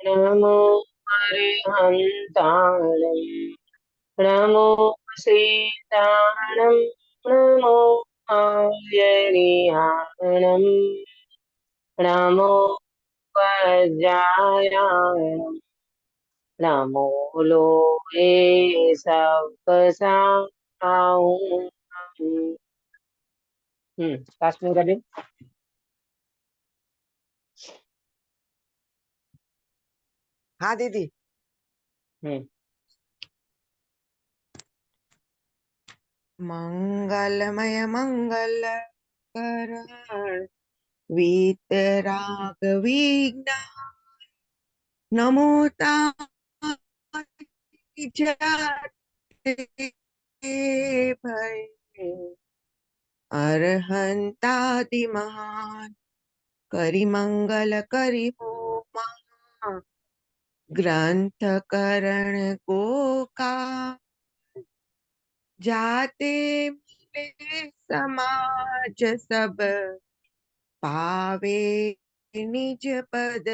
नमो अरिहन्ताणं नमो सीताणं नमो अव्यरिहाणं नमो वज्रायाणं नमो लोके सप्तसाहाऊं। पास में कर दे। हाँ दीदी। हम्म मंगलमय मंगल करण वीतराग विघ्न नमोता जाते भय अरहंतादि महान करि मंगल करि होमा ग्रंथ करण को का जाते मिले समाज सब पावे निज पद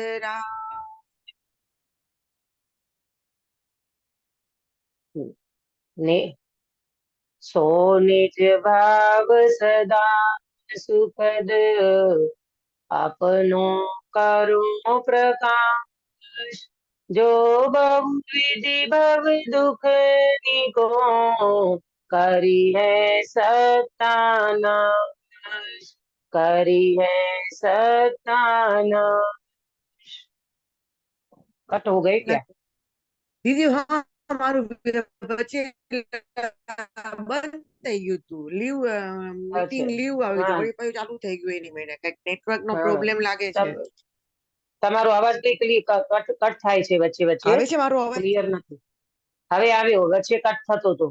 ने सो निज भाव सदा सुखद अपनो करुण प्रकाश जो बहु विधि भव दुख निको करी है सत्यानाश करी है सत्यानाश। कट हो गए क्या? दीदी हाँ हमाરું વચ્ચે બંધ થઈ ગયું હતું લીવ अच्छा। મીટિંગ લીવ આવી તો हाँ વળી પાછું ચાલુ થઈ ગયું એની મેળે કઈક નેટવર્ક નો हाँ પ્રોબ્લેમ લાગે છે તમ તમારો અવાજ કઈ કટ કટ થાય છે વચ્ચે વચ્ચે, આવે છે મારો અવાજ ક્લિયર નથી. હવે આવ્યો, વચ્ચે कट થતો તો।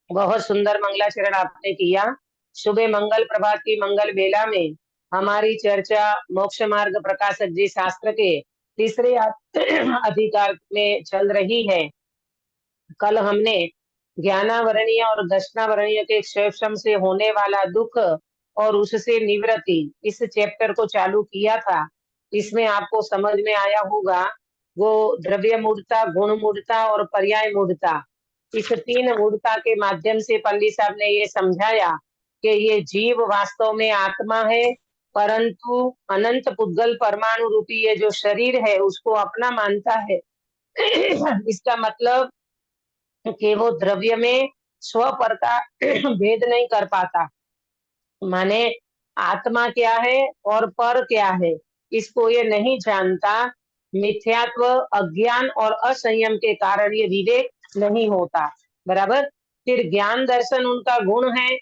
बहुत सुंदर मंगलाचरण आपने किया। सुबह मंगल प्रभात की मंगल बेला में हमारी चर्चा मोक्ष मार्ग प्रकाशक जी शास्त्र के तीसरे अधिकार में चल रही है। कल हमने ज्ञानावरणीय और दर्शनावरणीय के क्षेत्रम से होने वाला दुख और उससे निवृत्ति इस चैप्टर को चालू किया था। इसमें आपको समझ में आया होगा वो द्रव्य मूर्ता, गुण मूर्ता और पर्याय मूर्ता, इस तीन मूर्ता के माध्यम से पंडित साहब ने ये समझाया कि ये जीव वास्तव में आत्मा है, परंतु अनंत पुद्गल परमाणु रूपी ये जो शरीर है उसको अपना मानता है। इसका मतलब कि वो द्रव्य में स्व पर का भेद नहीं कर पाता। माने आत्मा क्या है और पर क्या है इसको ये नहीं जानता। मिथ्यात्व, अज्ञान और असंयम के कारण ये विवेक नहीं होता। बराबर। फिर ज्ञान दर्शन उनका गुण है,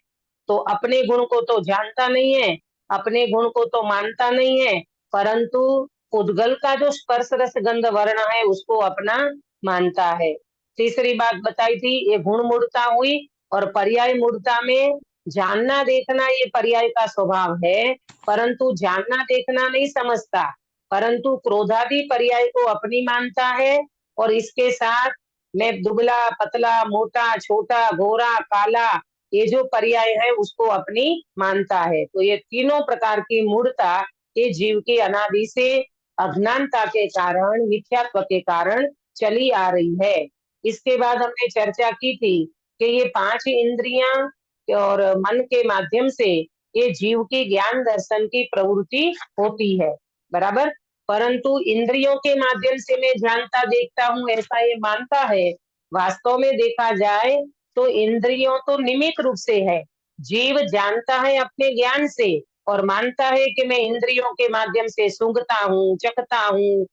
तो अपने गुण को तो जानता नहीं है, अपने गुण को तो मानता नहीं है, परंतु उद्गल का जो स्पर्श रस गंध वर्ण है उसको अपना मानता है। तीसरी बात बताई थी ये गुण मूर्ता हुई, और पर्याय मूर्ता में जानना देखना ये पर्याय का स्वभाव है, परंतु जानना देखना नहीं समझता, परंतु क्रोधादि पर्याय को अपनी मानता है। और इसके साथ मैं दुबला पतला मोटा छोटा गोरा काला ये जो पर्याय है उसको अपनी मानता है। तो ये तीनों प्रकार की मूर्ता ये जीव के अनादि से अज्ञानता के कारण, मिथ्यात्व के कारण चली आ रही है। इसके बाद हमने चर्चा की थी कि ये पांच इंद्रियां और मन के माध्यम से ये जीव की ज्ञान दर्शन की प्रवृत्ति होती है। बराबर। परंतु इंद्रियों के माध्यम से मैं जानता देखता हूँ ऐसा ये मानता है। वास्तव में देखा जाए तो इंद्रियों तो निमित्त रूप से है। जीव जानता है अपने ज्ञान से और मानता है कि मैं इंद्रियों के माध्यम से सूंघता हूँ, चखता हूँ,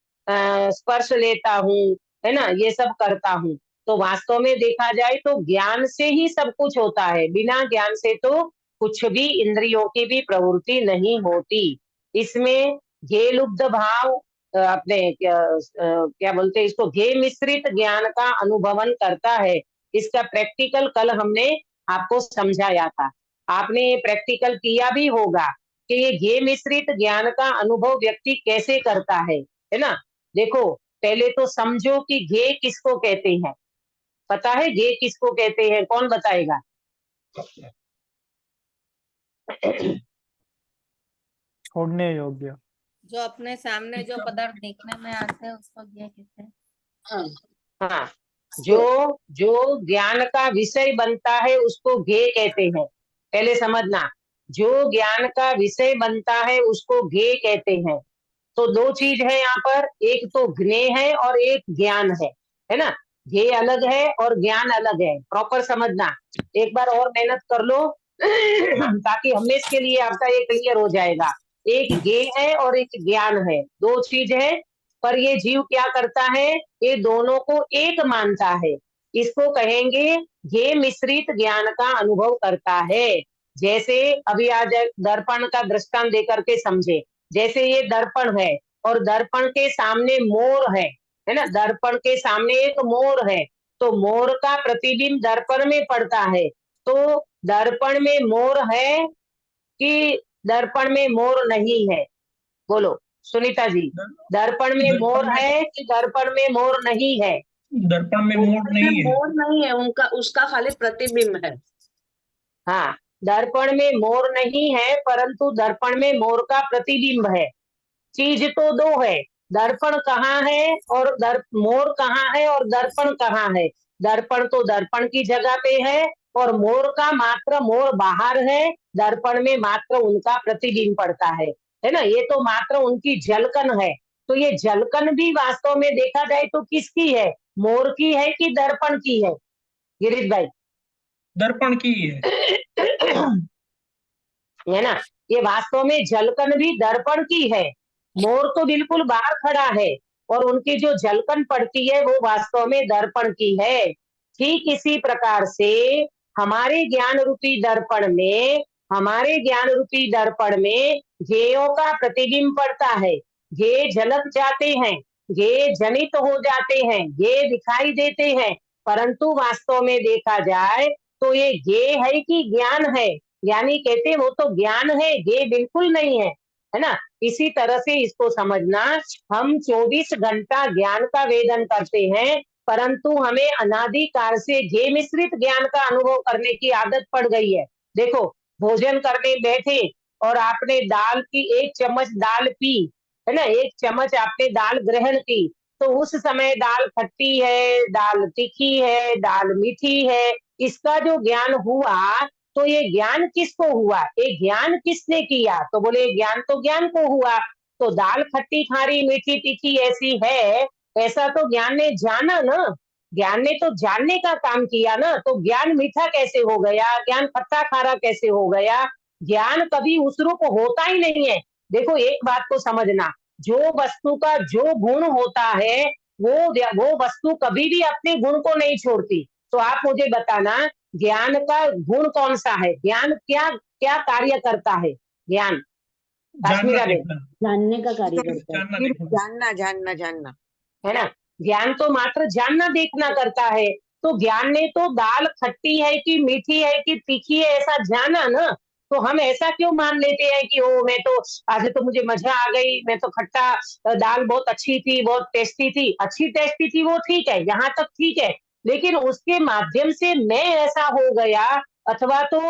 स्पर्श लेता हूँ, है ना, ये सब करता हूँ। तो वास्तव में देखा जाए तो ज्ञान से ही सब कुछ होता है, बिना ज्ञान से तो कुछ भी इंद्रियों की भी प्रवृत्ति नहीं होती। इसमें घे लुब्ध भाव अपने क्या बोलते हैं इसको, घे मिश्रित ज्ञान का अनुभवन करता है। इसका प्रैक्टिकल कल हमने आपको समझाया था, आपने ये प्रैक्टिकल किया भी होगा कि ये घे मिश्रित ज्ञान का अनुभव व्यक्ति कैसे करता है ना। देखो पहले तो समझो कि घे किसको कहते हैं। पता है घे किसको कहते हैं? कौन बताएगा? छोड़ने योग्य। जो अपने सामने जो पदार्थ देखने में आते हैं उसको ज्ञेय कहते हैं। हाँ, जो जो ज्ञान का विषय बनता है उसको ज्ञेय कहते हैं। पहले समझना, जो ज्ञान का विषय बनता है उसको ज्ञेय कहते हैं। तो दो चीज है यहाँ पर, एक तो ज्ञेय है और एक ज्ञान है ना। ज्ञेय अलग है और ज्ञान अलग है, प्रॉपर समझना। एक बार और मेहनत कर लो ताकि हमेशा के लिए आपका ये क्लियर हो जाएगा। एक ज्ञेय है और एक ज्ञान है, दो चीज है। पर ये जीव क्या करता है, ये दोनों को एक मानता है। इसको कहेंगे ये मिश्रित ज्ञान का अनुभव करता है। जैसे अभी आज दर्पण का दृष्टांत देकर के समझे। जैसे ये दर्पण है और दर्पण के सामने मोर है ना। दर्पण के सामने एक मोर है, तो मोर का प्रतिबिंब दर्पण में पड़ता है। तो दर्पण में मोर है कि दर्पण में मोर नहीं है? बोलो सुनीता जी, दर्पण में मोर है कि दर्पण में मोर नहीं है? दर्पण में मोर नहीं है। मोर नहीं है, उनका उसका खाली प्रतिबिंब है। हाँ, दर्पण में मोर नहीं है परंतु दर्पण में मोर का प्रतिबिंब है। चीज तो दो है, दर्पण कहाँ है और मोर कहाँ है और दर्पण कहाँ है? दर्पण तो दर्पण की जगह पे है और मोर का मात्र मोर बाहर है, दर्पण में मात्र उनका प्रतिबिंब पड़ता है ना। ये तो मात्र उनकी झलकन है। तो ये झलकन भी वास्तव में देखा जाए तो किसकी है, मोर की है कि दर्पण की है? गिरीश भाई दर्पण की है ना। ये वास्तव में झलकन भी दर्पण की है। मोर तो बिल्कुल बाहर खड़ा है और उनकी जो झलकन पड़ती है वो वास्तव में दर्पण की है। ठीक इसी प्रकार से हमारे ज्ञान रूपी दर्पण में, हमारे ज्ञान रूपी दर्पण में ज्ञेयों का प्रतिबिंब पड़ता है। ज्ञेय झलक जाते हैं, ज्ञेय जनित हो जाते हैं, ज्ञेय दिखाई देते हैं, परंतु वास्तव में देखा जाए तो ये ज्ञेय है कि ज्ञान है? यानी कहते वो तो ज्ञान है, ये बिल्कुल नहीं है ना। इसी तरह से इसको समझना, हम 24 घंटा ज्ञान का वेदन करते हैं परंतु हमें अनादिकाल से ये मिश्रित ज्ञान का अनुभव करने की आदत पड़ गई है। देखो, भोजन करने बैठे और आपने दाल की 1 चम्मच दाल पी, है ना, 1 चम्मच आपने दाल ग्रहण की, तो उस समय दाल खट्टी है, दाल तीखी है, दाल मीठी है, इसका जो ज्ञान हुआ तो ये ज्ञान किसको हुआ, ये ज्ञान किसने किया? तो बोले ज्ञान तो ज्ञान को हुआ। तो दाल खट्टी खारी मीठी तीखी ऐसी है, ऐसा तो ज्ञान ने जाना ना। ज्ञान ने तो जानने का काम किया ना। तो ज्ञान मीठा कैसे हो गया, ज्ञान खट्टा खारा कैसे हो गया? ज्ञान कभी उस रूप होता ही नहीं है। देखो एक बात को समझना, जो वस्तु का जो गुण होता है वो वस्तु कभी भी अपने गुण को नहीं छोड़ती। तो आप मुझे बताना, ज्ञान का गुण कौन सा है? ज्ञान क्या क्या कार्य करता है? ज्ञान जानना जानने का कार्य करता है। जानना जानना जानना है ना। ज्ञान तो मात्र जानना देखना करता है। तो ज्ञान ने तो दाल खट्टी है कि मीठी है कि तीखी है ऐसा जाना ना। तो हम ऐसा क्यों मान लेते हैं कि ओ मैं तो आज तो मुझे मजा आ गई, मैं तो खट्टा दाल बहुत अच्छी थी, बहुत टेस्टी थी। अच्छी टेस्टी थी वो ठीक है, यहाँ तक ठीक है, लेकिन उसके माध्यम से मैं ऐसा हो गया अथवा तो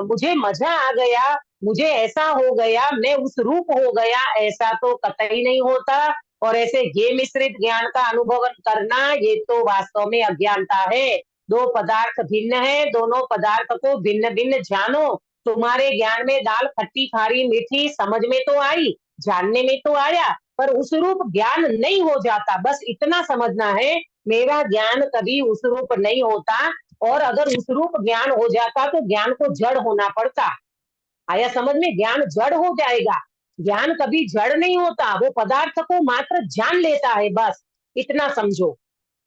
मुझे मजा आ गया, मुझे ऐसा हो गया, मैं उस रूप हो गया, ऐसा तो कतई नहीं होता। और ऐसे ये मिश्रित ज्ञान का अनुभव करना ये तो वास्तव में अज्ञानता है। दो पदार्थ भिन्न है, दोनों पदार्थ को भिन्न भिन्न जानो। तुम्हारे ज्ञान में दाल खट्टी खारी मीठी समझ में तो आई, जानने में तो आया, पर उस रूप ज्ञान नहीं हो जाता। बस इतना समझना है, मेरा ज्ञान कभी उस रूप नहीं होता। और अगर उस रूप ज्ञान हो जाता तो ज्ञान को जड़ होना पड़ता। आया समझ में? ज्ञान जड़ हो जाएगा। ज्ञान कभी जड़ नहीं होता, वो पदार्थ को मात्र जान लेता है, बस इतना समझो,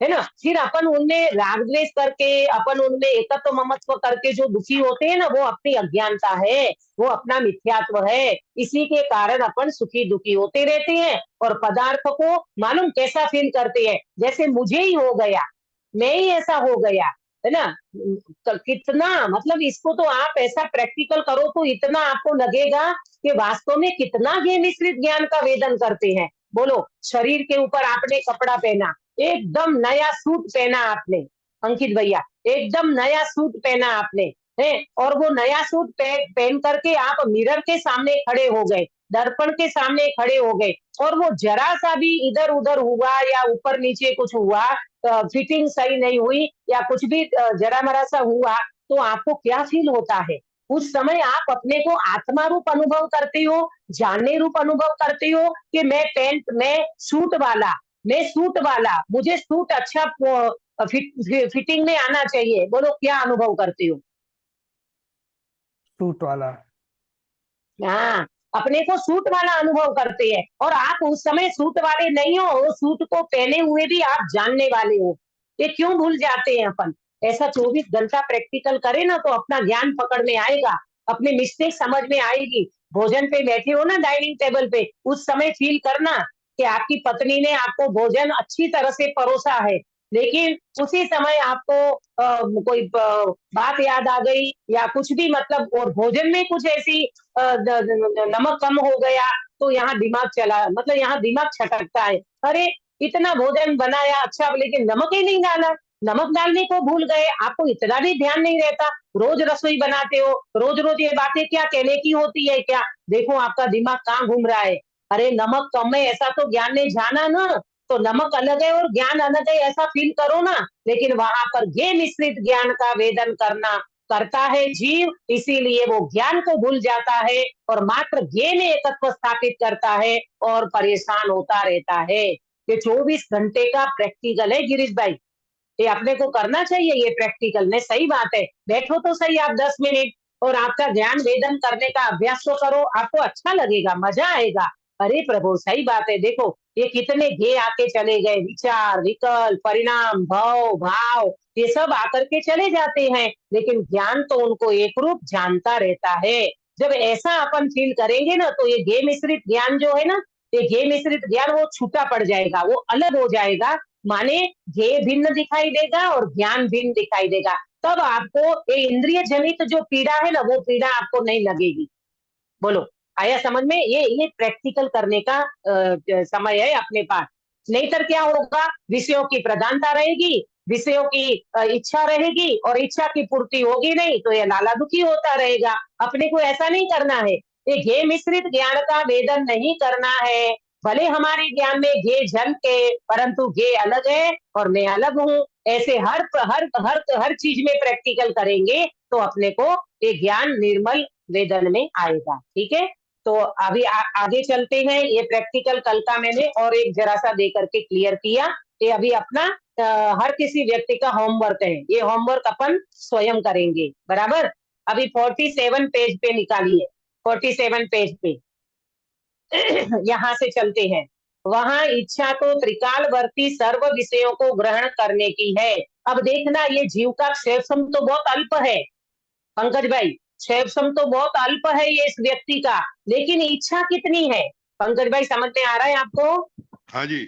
है ना। फिर अपन उनमें राग द्वेष करके, अपन उनमें एकत्व ममत्व करके जो दुखी होते हैं ना, वो अपनी अज्ञानता है, वो अपना मिथ्यात्व है। इसी के कारण अपन सुखी दुखी होते रहते हैं और पदार्थ को मालूम कैसा फील करते हैं, जैसे मुझे ही हो गया, मैं ही ऐसा हो गया, है ना। कितना मतलब इसको तो आप ऐसा प्रैक्टिकल करो तो इतना आपको लगेगा कि वास्तव में कितना ये मिश्रित ज्ञान का वेदन करते हैं। बोलो, शरीर के ऊपर आपने कपड़ा पहना, एकदम नया सूट पहना आपने, अंकित भैया एकदम नया सूट पहना आपने, है, और वो नया सूट पहन करके आप मिरर के सामने खड़े हो गए, दर्पण के सामने खड़े हो गए, और वो जरा सा भी इधर उधर हुआ या ऊपर नीचे कुछ हुआ, फिटिंग सही नहीं हुई या कुछ भी जरा मरा सा हुआ, तो आपको क्या फील होता है? उस समय आप अपने को आत्मा रूप अनुभव करते हो, जानने रूप अनुभव करते हो कि मैं सूट वाला, मुझे सूट अच्छा फिटिंग में आना चाहिए। बोलो क्या अनुभव करते हो? सूट वाला। हाँ, अपने को सूट वाला अनुभव करते हैं, और आप उस समय सूट वाले नहीं हो, वो सूट को पहने हुए भी आप जानने वाले हो। ये क्यों भूल जाते हैं अपन? ऐसा 24 घंटा प्रैक्टिकल करे ना तो अपना ज्ञान पकड़ में आएगा, अपनी मिस्टेक समझ में आएगी। भोजन पे बैठे हो ना डाइनिंग टेबल पे, उस समय फील करना कि आपकी पत्नी ने आपको भोजन अच्छी तरह से परोसा है, लेकिन उसी समय आपको कोई बात याद आ गई या कुछ भी, मतलब और भोजन में कुछ ऐसी नमक कम हो गया, तो यहाँ दिमाग चला, मतलब यहाँ दिमाग छटकता है। अरे इतना भोजन बनाया अच्छा, लेकिन नमक ही नहीं डाला, नमक डालने को भूल गए। आपको इतना भी ध्यान नहीं रहता, रोज रसोई बनाते हो, रोज रोज ये बातें क्या कहने की होती है क्या? देखो आपका दिमाग कहाँ घूम रहा है। अरे नमक कम है ऐसा तो ज्ञान ने जाना ना, तो नमक अलग है और ज्ञान अलग है, ऐसा फील करो ना। लेकिन वहां पर ये मिश्रित ज्ञान का वेदन करता है जीव, इसीलिए वो ज्ञान को भूल जाता है और मात्र ज्ञान एकत्व स्थापित करता है और परेशान होता रहता है। ये 24 घंटे का प्रैक्टिकल है गिरीश भाई, ये अपने को करना चाहिए। ये प्रैक्टिकल में सही बात है, बैठो तो सही आप 10 मिनट और आपका ज्ञान वेदन करने का अभ्यास तो करो, आपको अच्छा लगेगा, मजा आएगा। अरे प्रभु सही बात है, देखो ये कितने गे आके चले गए, विचार, विकल्प, परिणाम, भव, भाव, ये सब आकर के चले जाते हैं, लेकिन ज्ञान तो उनको एक रूप जानता रहता है। जब ऐसा अपन फील करेंगे ना, तो ये गे मिश्रित ज्ञान जो है ना, ये गे मिश्रित ज्ञान वो छूटा पड़ जाएगा, वो अलग हो जाएगा, माने ये भिन्न दिखाई देगा और ज्ञान भिन्न दिखाई देगा। तब आपको ये इंद्रिय जनित जो पीड़ा है ना, वो पीड़ा आपको नहीं लगेगी। बोलो आया समझ में? ये प्रैक्टिकल करने का समय है अपने पास। नहीं तो क्या होगा, विषयों की प्रधानता रहेगी, विषयों की इच्छा रहेगी, और इच्छा की पूर्ति होगी नहीं तो ये लाला दुखी होता रहेगा। अपने को ऐसा नहीं करना है, ये घे मिश्रित ज्ञान का वेदन नहीं करना है। भले हमारे ज्ञान में घे जन के, परंतु घे अलग है और मैं अलग हूँ। ऐसे हर हर हर हर चीज में प्रैक्टिकल करेंगे तो अपने को ये ज्ञान निर्मल वेदन में आएगा। ठीक है, तो अभी आगे चलते हैं। ये प्रैक्टिकल कल का मैंने और एक जरा सा दे करके क्लियर किया। ये अभी अपना हर किसी व्यक्ति का होमवर्क है, ये होमवर्क अपन स्वयं करेंगे, बराबर। अभी 47 पेज पे निकालिए, 47 पेज पे यहाँ से चलते हैं। वहां इच्छा तो त्रिकालवर्ती सर्व विषयों को ग्रहण करने की है। अब देखना ये जीव का क्षेत्रम तो बहुत अल्प है पंकज भाई, क्षेत्रम तो बहुत अल्प है ये इस व्यक्ति का, लेकिन इच्छा कितनी है? पंकज भाई समझ में आ रहा है आपको? हाँ जी।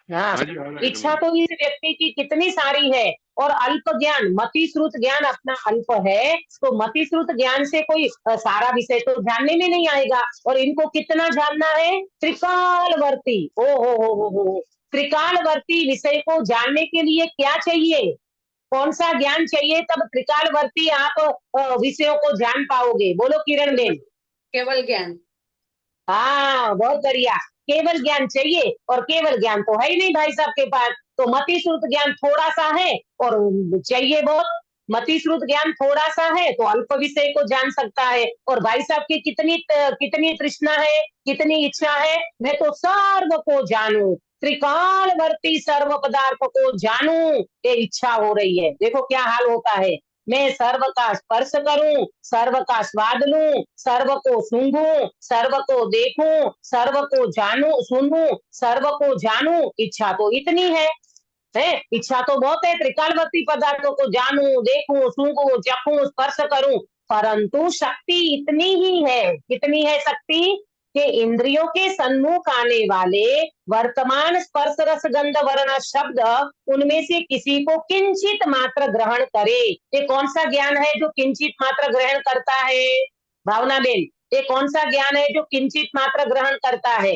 हाँ, हाँ जी, हाँ जी, इच्छा तो इस व्यक्ति की कितनी सारी है, और अल्प ज्ञान, मति श्रुत ज्ञान अपना अल्प है, तो मति श्रुत ज्ञान से कोई सारा विषय तो जानने में नहीं आएगा। और इनको कितना जानना है? त्रिकालवर्ती। ओ हो, त्रिकालवर्ती विषय को जानने के लिए क्या चाहिए, कौन सा ज्ञान चाहिए, तब त्रिकालवर्ती आप विषयों को जान पाओगे? बोलो किरण बेन। केवल ज्ञान। हाँ बहुत बढ़िया, केवल ज्ञान चाहिए, और केवल ज्ञान तो है ही नहीं भाई साहब के पास, तो मति श्रुत ज्ञान थोड़ा सा है और चाहिए बहुत। मति श्रुत ज्ञान थोड़ा सा है तो अल्प विषय को जान सकता है, और भाई साहब की कितनी तृष्णा है, कितनी इच्छा है, मैं तो सर्व को जानूं, त्रिकालवर्ती सर्व पदार्थ को जानूं, ये इच्छा हो रही है। देखो क्या हाल होता है, मैं सर्व का स्पर्श करूं, सर्व का स्वाद लूं, सर्व को सूंघूं, सर्व को देखूं, सर्व को जानूं, सुनूं, सर्व को जानूं, इच्छा तो इतनी है, इच्छा तो बहुत है, त्रिकालवर्ती पदार्थों को जानूं, देखूं, सूंघूं, चखूं, स्पर्श करूं, परंतु शक्ति इतनी ही है। कितनी है शक्ति? कि इंद्रियों के सन्मुख आने वाले वर्तमान स्पर्श रस गंध वर्ण शब्द, उनमें से किसी को किंचित मात्र ग्रहण करे। ये कौन सा ज्ञान है जो किंचित मात्र ग्रहण करता है भावना बेन? ये कौन सा ज्ञान है जो किंचित मात्र ग्रहण करता है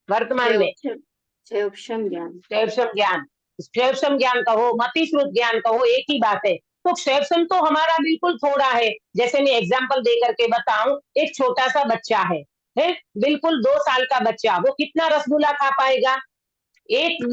वर्तमान में? क्षेत्रम ज्ञान। क्षेत्रम ज्ञान, क्षेत्रम ज्ञान कहो, मति श्रुत ज्ञान कहो, एक ही बात है। तो सेक्शन तो हमारा बिल्कुल थोड़ा है। जैसे मैं एग्जाम्पल दे करके बताऊं, एक छोटा सा बच्चा है बिल्कुल 2 साल का बच्चा, वो कितना रसगुल्ला खा पाएगा? एक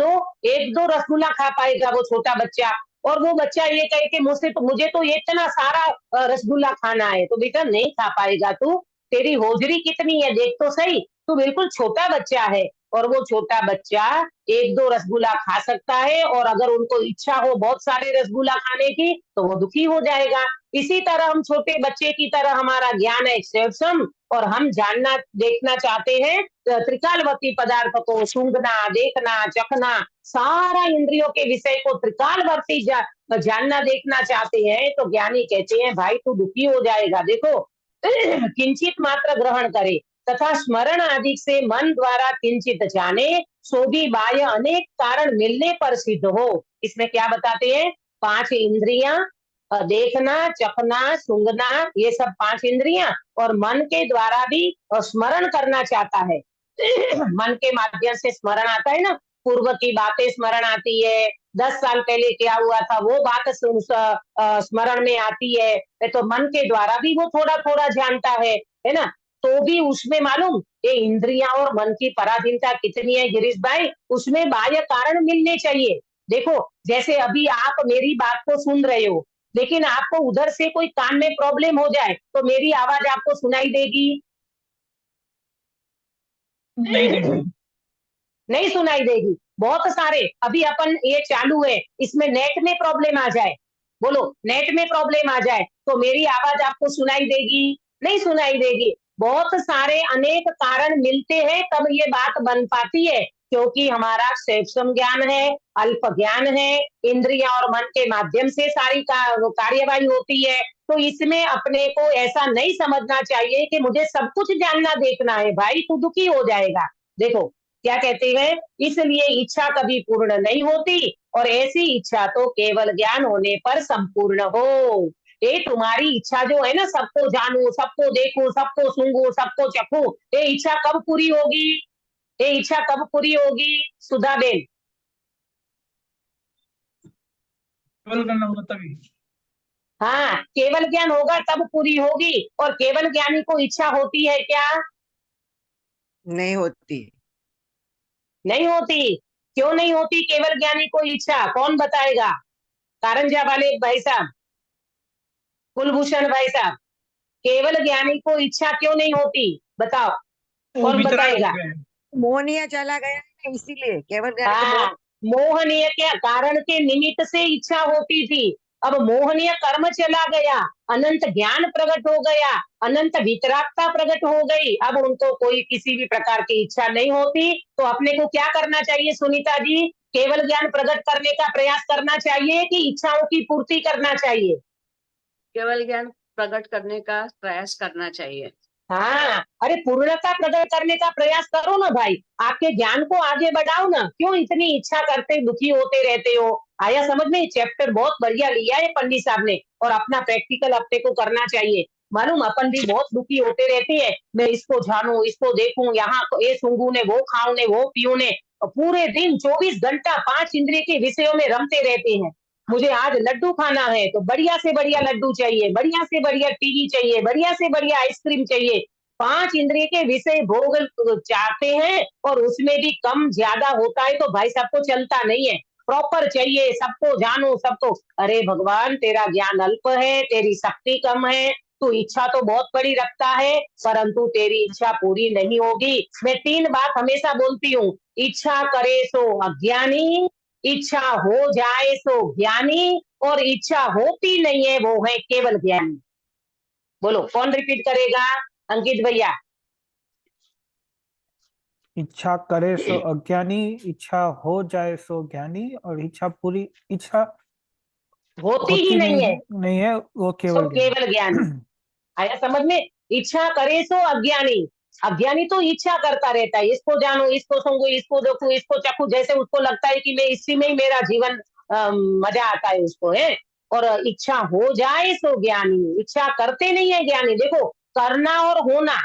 दो रसगुल्ला खा पाएगा वो छोटा बच्चा। और वो बच्चा ये कहे कि मुझे तो ये इतना सारा रसगुल्ला खाना है, तो बेटा नहीं खा पाएगा तू। तेरी होजरी कितनी है देख तो सही, तू बिल्कुल छोटा बच्चा है। और वो छोटा बच्चा एक दो रसगुल्ला खा सकता है, और अगर उनको इच्छा हो बहुत सारे रसगुल्ला खाने की तो वो दुखी हो जाएगा। इसी तरह हम छोटे बच्चे की तरह हमारा ज्ञान है सूक्ष्म, और हम जानना देखना चाहते हैं त्रिकालवर्ती पदार्थ को, सूंघना, देखना, चखना, सारा इंद्रियों के विषय को त्रिकालवर्ती जानना देखना चाहते हैं। तो ज्ञानी कहते हैं भाई तू दुखी हो जाएगा। देखो किंचित मात्र ग्रहण करे तथा स्मरण आदि से मन द्वारा किंचित जाने, सो भी बाह्य अनेक कारण मिलने पर सिद्ध हो। इसमें क्या बताते हैं? 5 इंद्रियां, देखना, चखना, सूंघना, ये सब 5 इंद्रियां, और मन के द्वारा भी स्मरण करना चाहता है। मन के माध्यम से स्मरण आता है ना, पूर्व की बातें स्मरण आती है, 10 साल पहले क्या हुआ था वो बात स्मरण में आती है, तो मन के द्वारा भी वो थोड़ा थोड़ा जानता है ना। तो भी उसमें मालूम ये इंद्रियां और मन की पराधीनता कितनी है गिरीश भाई, उसमें बाह्य कारण मिलने चाहिए। देखो जैसे अभी आप मेरी बात को सुन रहे हो, लेकिन आपको उधर से कोई कान में प्रॉब्लम हो जाए तो मेरी आवाज आपको सुनाई देगी? नहीं देगी। नहीं सुनाई देगी। बहुत सारे अभी अपन ये चालू है, इसमें नेट में प्रॉब्लम आ जाए, बोलो नेट में प्रॉब्लम आ जाए तो मेरी आवाज आपको सुनाई देगी? नहीं सुनाई देगी। बहुत सारे अनेक कारण मिलते हैं तब ये बात बन पाती है, क्योंकि हमारा सूक्ष्म ज्ञान है, अल्प ज्ञान है, इंद्रियां और मन के माध्यम से सारी कार्यवाही होती है। तो इसमें अपने को ऐसा नहीं समझना चाहिए कि मुझे सब कुछ जानना देखना है, भाई तू दुखी हो जाएगा। देखो क्या कहते हैं, इसलिए इच्छा कभी पूर्ण नहीं होती, और ऐसी इच्छा तो केवल ज्ञान होने पर संपूर्ण हो। ये तुम्हारी इच्छा जो है ना, सबको जानूं, सबको देखूं, सबको सूंघूं, सबको चखूं, ये इच्छा कब पूरी होगी? ये इच्छा कब पूरी होगी सुधा बेन? केवल करना होगा तभी। हाँ, केवल ज्ञान होगा तब पूरी होगी। और केवल ज्ञानी को इच्छा होती है क्या? नहीं होती। नहीं होती। क्यों नहीं होती केवल ज्ञानी को इच्छा? कौन बताएगा? कारंजा वाले भाई साहब, कुलभूषण भाई साहब, केवल ज्ञानी को इच्छा क्यों नहीं होती बताओ, वो कौन वितराग हो बताएगा? गए हैं। मोहनिया चला गया है ना, इसीलिए केवल ज्ञानी को हाँ, मोहनीय क्या कारण के निमित्त से इच्छा होती थी, अब मोहनीय कर्म चला गया, अनंत ज्ञान प्रकट हो गया, अनंत वितरागता प्रकट हो गई, अब उनको कोई किसी भी प्रकार की इच्छा नहीं होती। तो अपने को क्या करना चाहिए सुनीता जी? केवल ज्ञान प्रकट करने का प्रयास करना चाहिए कि इच्छाओं की पूर्ति करना चाहिए? केवल ज्ञान प्रकट करने का प्रयास करना चाहिए। हाँ, अरे पूर्णता प्रकट करने का प्रयास करो ना भाई, आपके ज्ञान को आगे बढ़ाओ ना। क्यों इतनी इच्छा करते दुखी होते रहते हो? आया समझ में? चैप्टर बहुत बढ़िया लिया है पंडित साहब ने, और अपना प्रैक्टिकल अपने को करना चाहिए। मालूम अपन भी बहुत दुखी होते रहते हैं, मैं इसको जानूं, इसको देखूं, यहाँ ये सूंघू ने, वो खाऊं ने, वो पीऊं ने, और पूरे दिन 24 घंटा 5 इंद्रिय के विषयों में रमते रहते हैं। मुझे आज लड्डू खाना है तो बढ़िया से बढ़िया लड्डू चाहिए, बढ़िया से बढ़िया टीवी चाहिए, बढ़िया से बढ़िया आइसक्रीम चाहिए। 5 इंद्रिय के विषय भोग चाहते हैं, और उसमें भी कम ज्यादा होता है तो भाई सबको चलता नहीं है, प्रॉपर चाहिए, सबको जानो सबको। अरे भगवान तेरा ज्ञान अल्प है, तेरी शक्ति कम है, तू इच्छा तो बहुत बड़ी रखता है, परंतु तेरी इच्छा पूरी नहीं होगी। मैं 3 बात हमेशा बोलती हूँ, इच्छा करे सो अज्ञानी, इच्छा हो जाए सो ज्ञानी, और इच्छा होती नहीं है वो है केवल ज्ञानी। बोलो कौन रिपीट करेगा? अंकित भैया। इच्छा करे सो अज्ञानी, इच्छा हो जाए सो ज्ञानी, और इच्छा पूरी इच्छा होती ही नहीं है वो सो केवल केवल ज्ञानी। आया समझ में? इच्छा करे सो अज्ञानी, अज्ञानी तो इच्छा करता रहता है, इसको जानू, इसको सूंघू, इसको देखूं, इसको चखूं, जैसे उसको लगता है कि मैं इसी में ही मेरा जीवन मजा आता है उसको है। और इच्छा हो जाए सो ज्ञानी, इच्छा करते नहीं है ज्ञानी। देखो करना और होना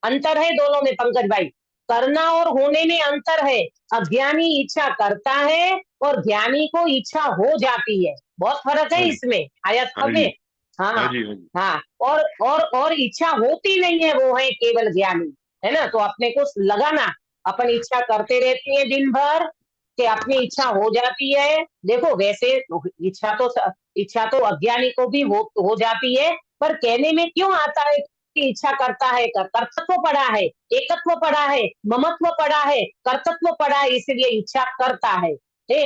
अंतर है दोनों में पंकज भाई, करना और होने में अंतर है। अज्ञानी इच्छा करता है और ज्ञानी को इच्छा हो जाती है। बहुत फर्क है हाँ जी, इसमें, आया हाँ समझ में? जी, हाँ हाँ जी, हाँ जी। हाँ। और इच्छा होती नहीं है, वो है केवल ज्ञानी, है ना? तो अपने को लगाना, अपन इच्छा करते रहते हैं दिन भर, कि अपनी इच्छा हो जाती है। देखो वैसे इच्छा तो अज्ञानी को भी हो जाती है, पर कहने में क्यों आता है कि इच्छा करता है? कर्तृत्व पड़ा है, एकत्व पड़ा है, ममत्व पड़ा है, कर्तृत्व पड़ा है, इसलिए इच्छा करता है।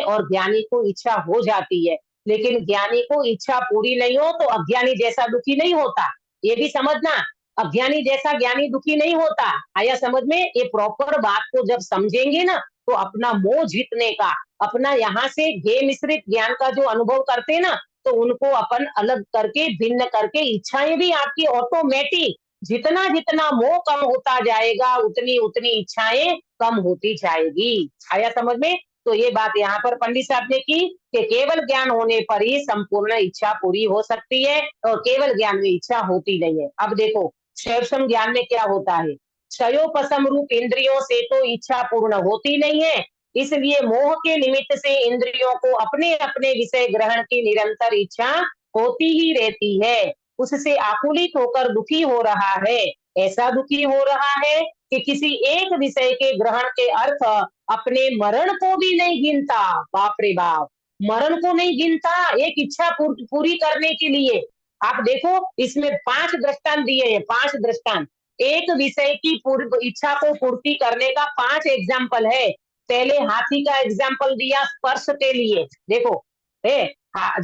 और ज्ञानी को इच्छा हो जाती है। लेकिन ज्ञानी को इच्छा पूरी नहीं हो तो अज्ञानी जैसा दुखी नहीं होता, ये भी समझना। अज्ञानी जैसा ज्ञानी दुखी नहीं होता, आया समझ में? ये प्रॉपर बात को जब समझेंगे ना, तो अपना मोह जीतने का, अपना यहाँ से ज्ञेय मिश्रित ज्ञान का जो अनुभव करते हैं ना, तो उनको अपन अलग करके, भिन्न करके, इच्छाएं भी आपकी ऑटोमेटिक, जितना जितना मोह कम होता जाएगा, उतनी उतनी इच्छाएं कम होती जाएगी। आया समझ में? तो ये बात यहाँ पर पंडित साहब ने की कि केवल ज्ञान होने पर ही संपूर्ण इच्छा पूरी हो सकती है, और केवल ज्ञान में इच्छा होती नहीं है। अब देखो क्षयोपम ज्ञान में क्या होता है? क्षयोपम रूप इंद्रियों से तो इच्छा पूर्ण होती नहीं है, इसलिए मोह के निमित्त से इंद्रियों को अपने अपने विषय ग्रहण की निरंतर इच्छा होती ही रहती है। उससे आकुलित होकर दुखी हो रहा है। ऐसा दुखी हो रहा है कि किसी एक विषय के ग्रहण के अर्थ अपने मरण को भी नहीं गिनता। बाप रे बाप, मरण को नहीं गिनता एक इच्छा पूरी करने के लिए। आप देखो इसमें 5 दृष्टांत दिए हैं, 5 दृष्टांत। एक विषय की इच्छा को पूर्ति करने का 5 एग्जाम्पल है। पहले हाथी का एग्जाम्पल दिया स्पर्श के लिए। देखो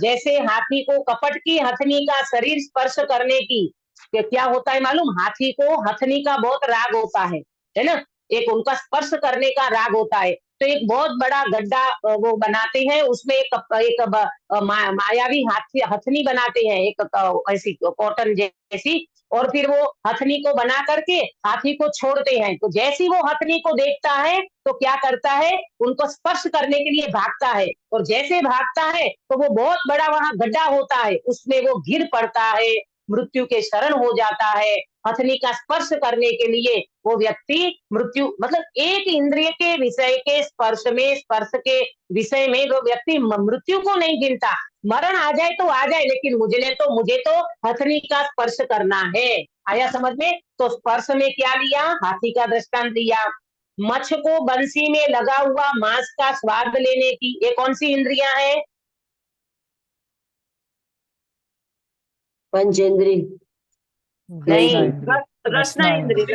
जैसे हाथी को कपट की हथनी का शरीर स्पर्श करने की क्या होता है मालूम? हाथी को हथनी का बहुत राग होता है ना? एक उनका स्पर्श करने का राग होता है। तो एक बहुत बड़ा गड्ढा वो बनाते हैं, उसमें एक मायावी हथनी बनाते हैं, एक ऐसी कॉटन जैसी, और फिर वो हथनी को बना करके हाथी को छोड़ते हैं। तो जैसी वो हथनी को देखता है तो क्या करता है? उनको स्पर्श करने के लिए भागता है, और जैसे भागता है तो वो बहुत बड़ा वहां गड्ढा होता है, उसमें वो गिर पड़ता है, मृत्यु के शरण हो जाता है। हथनी का स्पर्श करने के लिए वो व्यक्ति मृत्यु, मतलब एक इंद्रिय के विषय के स्पर्श के विषय में वो व्यक्ति मृत्यु को नहीं गिनता। मरण आ जाए तो आ जाए, लेकिन मुझे तो हथनी का स्पर्श करना है। आया समझ में? तो स्पर्श में क्या लिया? हाथी का दृष्टांत दिया। मच्छ को बंसी में लगा हुआ मांस का स्वाद लेने की, ये कौन सी इंद्रियां है? पंचेंद्री नहीं, रसना इंद्रिय,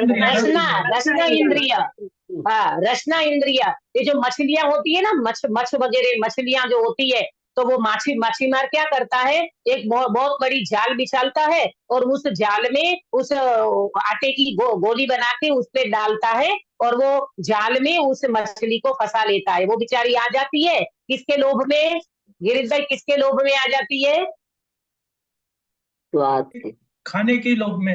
रसना इंद्रिय। हाँ, रसना इंद्रिय। ये जो मछलियां होती है ना, मच्छ वगैरह मछलियां जो होती है, तो वो मछलीमार क्या करता है? एक बहुत बड़ी जाल बिछालता है, और उस जाल में उस आटे की गोली बना के उस पे डालता है, और वो जाल में उस मछली को फंसा लेता है। वो बेचारी आ जाती है किसके लोभ में? गिरीश भाई, किसके लोभ में आ जाती है? स्वाद खाने के लोभ में,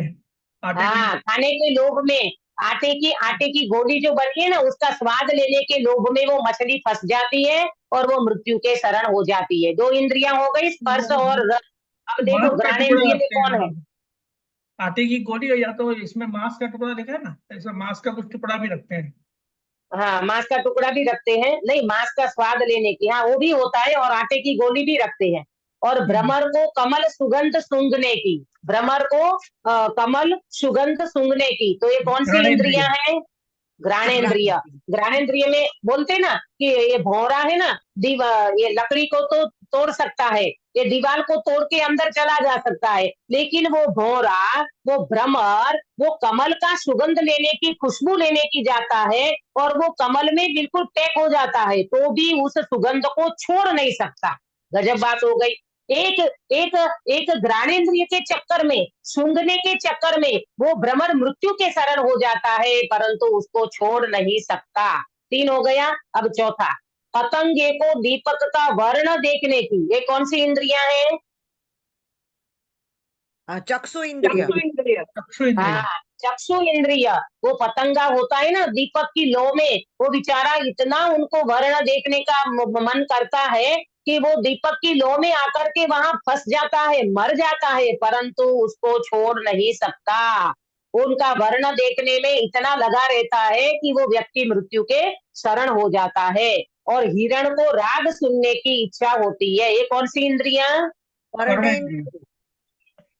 आटे की। हाँ, खाने के लोभ में। आटे की गोली जो बनी है ना, उसका स्वाद लेने के लोभ में वो मछली फंस जाती है, और वो मृत्यु के शरण हो जाती है। 2 इंद्रियां हो गई, स्पर्श और रस। अब देखो मांस का घ्राणेन्द्रिय टुकड़ा में रखते हैं कौन है? हम। आटे की गोली, या तो इसमें मांस का टुकड़ा लिखा है ना, ऐसा मांस का कुछ टुकड़ा भी रखते हैं। हाँ, मांस का टुकड़ा भी रखते हैं। नहीं, मांस का स्वाद लेने की, हाँ वो भी होता है, और आटे की गोली भी रखते हैं। और भ्रमर को कमल सुगंध सूंघने की, भ्रमर को कमल सुगंध सूंघने की। तो ये कौन सी घ्राणेन्द्रिय। इंद्रियां हैं? घ्राणेन्द्रिय। घ्राणेन्द्रिय में बोलते ना कि ये भौरा है ना, ये लकड़ी को तो तोड़ सकता है, ये दीवार को तोड़ के अंदर चला जा सकता है, लेकिन वो भौरा, वो भ्रमर, वो कमल का सुगंध लेने की, खुशबू लेने की जाता है, और वो कमल में बिल्कुल पैक हो जाता है, तो भी उस सुगंध को छोड़ नहीं सकता। गजब बात हो गई। एक एक एक घ्राणेन्द्रिय के चक्कर में, सूंघने के चक्कर में वो भ्रमर मृत्यु के शरण हो जाता है, परंतु उसको छोड़ नहीं सकता। 3 हो गया। अब चौथा, पतंगे को दीपक का वर्ण देखने की, ये कौन सी इंद्रियां हैं? चक्षु इंद्रिय। चक्षु इंद्रिय। हाँ, चक्षु इंद्रिय। वो पतंगा होता है ना दीपक की लौ में, वो बेचारा इतना उनको वर्ण देखने का मन करता है कि वो दीपक की लौ में आकर के वहां फंस जाता है, मर जाता है, परंतु उसको छोड़ नहीं सकता। उनका वर्ण देखने में इतना लगा रहता है कि वो व्यक्ति मृत्यु के शरण हो जाता है। और हिरण को राग सुनने की इच्छा होती है। ये कौन सी इंद्रियां? कर्णेंद्रिय।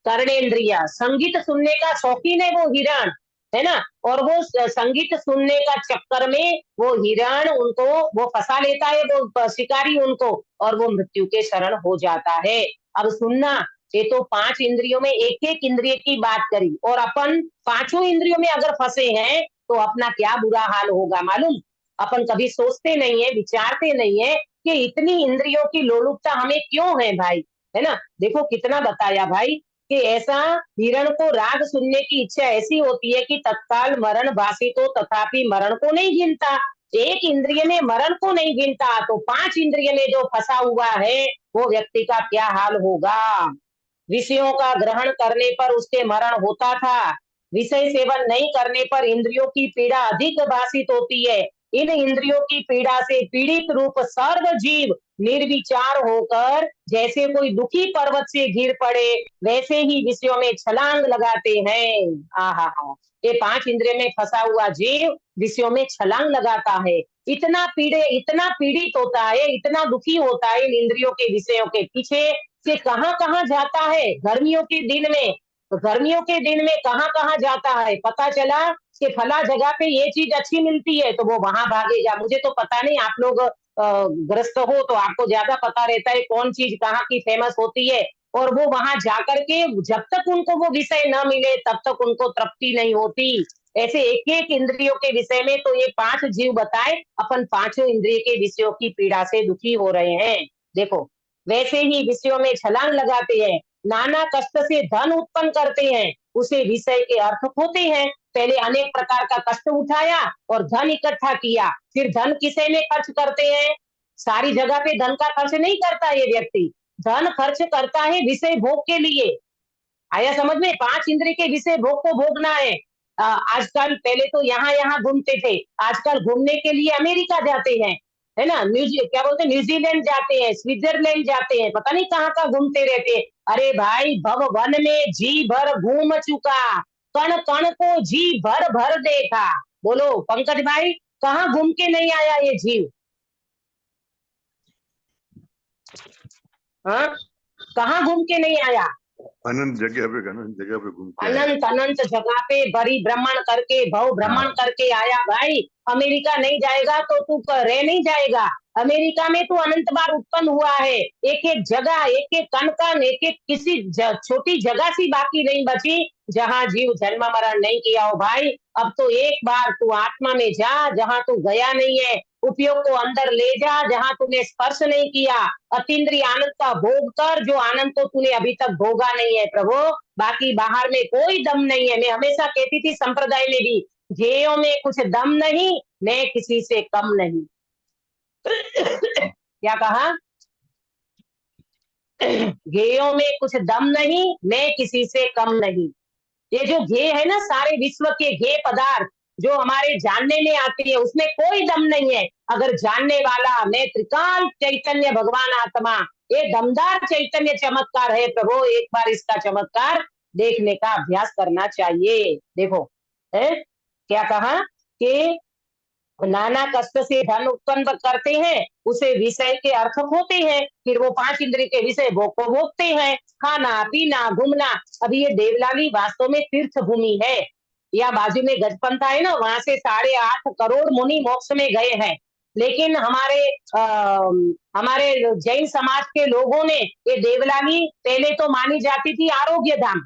कर्णेंद्रिया। संगीत सुनने का शौकीन है वो हिरण, है ना, और वो संगीत सुनने का चक्कर में वो हिरण उनको वो फंसा लेता है, वो शिकारी उनको, और वो मृत्यु के शरण हो जाता है। अब सुनना, ये तो 5 इंद्रियों में एक एक इंद्रिय की बात करी, और अपन 5 इंद्रियों में अगर फंसे हैं तो अपना क्या बुरा हाल होगा मालूम? अपन कभी सोचते नहीं है, विचारते नहीं है कि इतनी इंद्रियों की लोलुपता हमें क्यों है भाई, है ना। देखो कितना बताया भाई कि ऐसा हिरण को राग सुनने की इच्छा ऐसी होती है कि तत्काल मरण भासितो तथापि मरण को नहीं गिनता। एक इंद्रिय में मरण को नहीं गिनता तो 5 इंद्रिय में जो फंसा हुआ है वो व्यक्ति का क्या हाल होगा। विषयों का ग्रहण करने पर उसके मरण होता था, विषय सेवन नहीं करने पर इंद्रियों की पीड़ा अधिक भाषित होती है। इन इंद्रियों की पीड़ा से पीड़ित रूप सर्व जीव निर्विचार होकर जैसे कोई दुखी पर्वत से गिर पड़े वैसे ही विषयों में छलांग लगाते हैं। आहा, ये 5 इंद्रिय में फंसा हुआ जीव विषयों में छलांग लगाता है, इतना पीड़ित होता है, इतना दुखी होता है इन इंद्रियों के विषयों के पीछे कि कहाँ जाता है। गर्मियों के दिन में, तो गर्मियों के दिन में कहाँ जाता है, पता चला कि फला जगह पे ये चीज अच्छी मिलती है तो वो वहां भागेगा। मुझे तो पता नहीं, आप लोग ग्रस्त हो तो आपको ज्यादा पता रहता है कौन चीज कहाँ की फेमस होती है, और वो वहां जाकर के जब तक उनको वो विषय न मिले तब तक उनको तृप्ति नहीं होती। ऐसे एक एक इंद्रियों के विषय में तो ये 5 जीव बताए, अपन 5 इंद्रिय के विषयों की पीड़ा से दुखी हो रहे हैं। देखो वैसे ही विषयों में छलांग लगाते हैं, नाना कष्ट से धन उत्पन्न करते हैं, उसे विषय के अर्थ होते हैं। पहले अनेक प्रकार का कष्ट उठाया और धन इकट्ठा किया, फिर धन किसे में खर्च करते हैं? सारी जगह पे धन का खर्च नहीं करता ये व्यक्ति, धन खर्च करता है विषय भोग के लिए। आया समझ में? 5 इंद्रिय के विषय भोग को भोगना है। आजकल पहले तो यहाँ घूमते थे, आजकल घूमने के लिए अमेरिका जाते हैं, है ना, क्या बोलते हैं, न्यूजीलैंड जाते हैं, स्विट्जरलैंड जाते हैं, पता नहीं कहाँ घूमते रहते हैं। अरे भाई भव वन में जी भर घूम चुका, कण कण को जी भर भर देखा। बोलो पंकज भाई, कहाँ घूम के नहीं आया ये जीव? हाँ, कहाँ घूम के नहीं आया? अनंत जगह पे घूम के आया। अनंत जगह पे बड़ी भ्रमण करके भव भ्रमण करके आया भाई। अमेरिका नहीं जाएगा तो तू रह नहीं जाएगा। अमेरिका में तू अनंत बार उत्पन्न हुआ है, एक एक जगह, एक एक कण एक एक किसी छोटी जगह सी बाकी नहीं बची जहाँ जीव जन्म मरण नहीं किया हो भाई। अब तो एक बार तू आत्मा में जा जहाँ तू गया नहीं है, उपयोग को अंदर ले जा जहाँ तूने स्पर्श नहीं किया, अतीन्द्रिय आनंद का भोग कर जो आनंद तो तूने अभी तक भोगा नहीं है प्रभु। बाकी बाहर में कोई दम नहीं है। मैं हमेशा कहती थी संप्रदाय में भी, गेयों में कुछ दम नहीं, मैं किसी से कम नहीं। क्या कहा? गेयों में कुछ दम नहीं, मैं किसी से कम नहीं। ये जो गे है ना, सारे विश्व के गे पदार्थ जो हमारे जानने में आती है उसमें कोई दम नहीं है। अगर जानने वाला मैं त्रिकाल चैतन्य भगवान आत्मा, ये दमदार चैतन्य चमत्कार है प्रभु, एक बार इसका चमत्कार देखने का अभ्यास करना चाहिए। देखो है क्या कहा कि नाना कष्ट से धन उत्पन्न करते हैं, उसे विषय के अर्थ होते हैं, फिर वो 5 इंद्रिय के विषय भोग को भोगते हैं, खाना पीना घूमना। अभी ये देवलाली वास्तव में तीर्थ भूमि है, या बाजू में गजपंथा है ना, वहां से 8.5 करोड़ मुनि मोक्ष में गए हैं। लेकिन हमारे जैन समाज के लोगों ने ये देवलाली पहले तो मानी जाती थी आरोग्य धाम,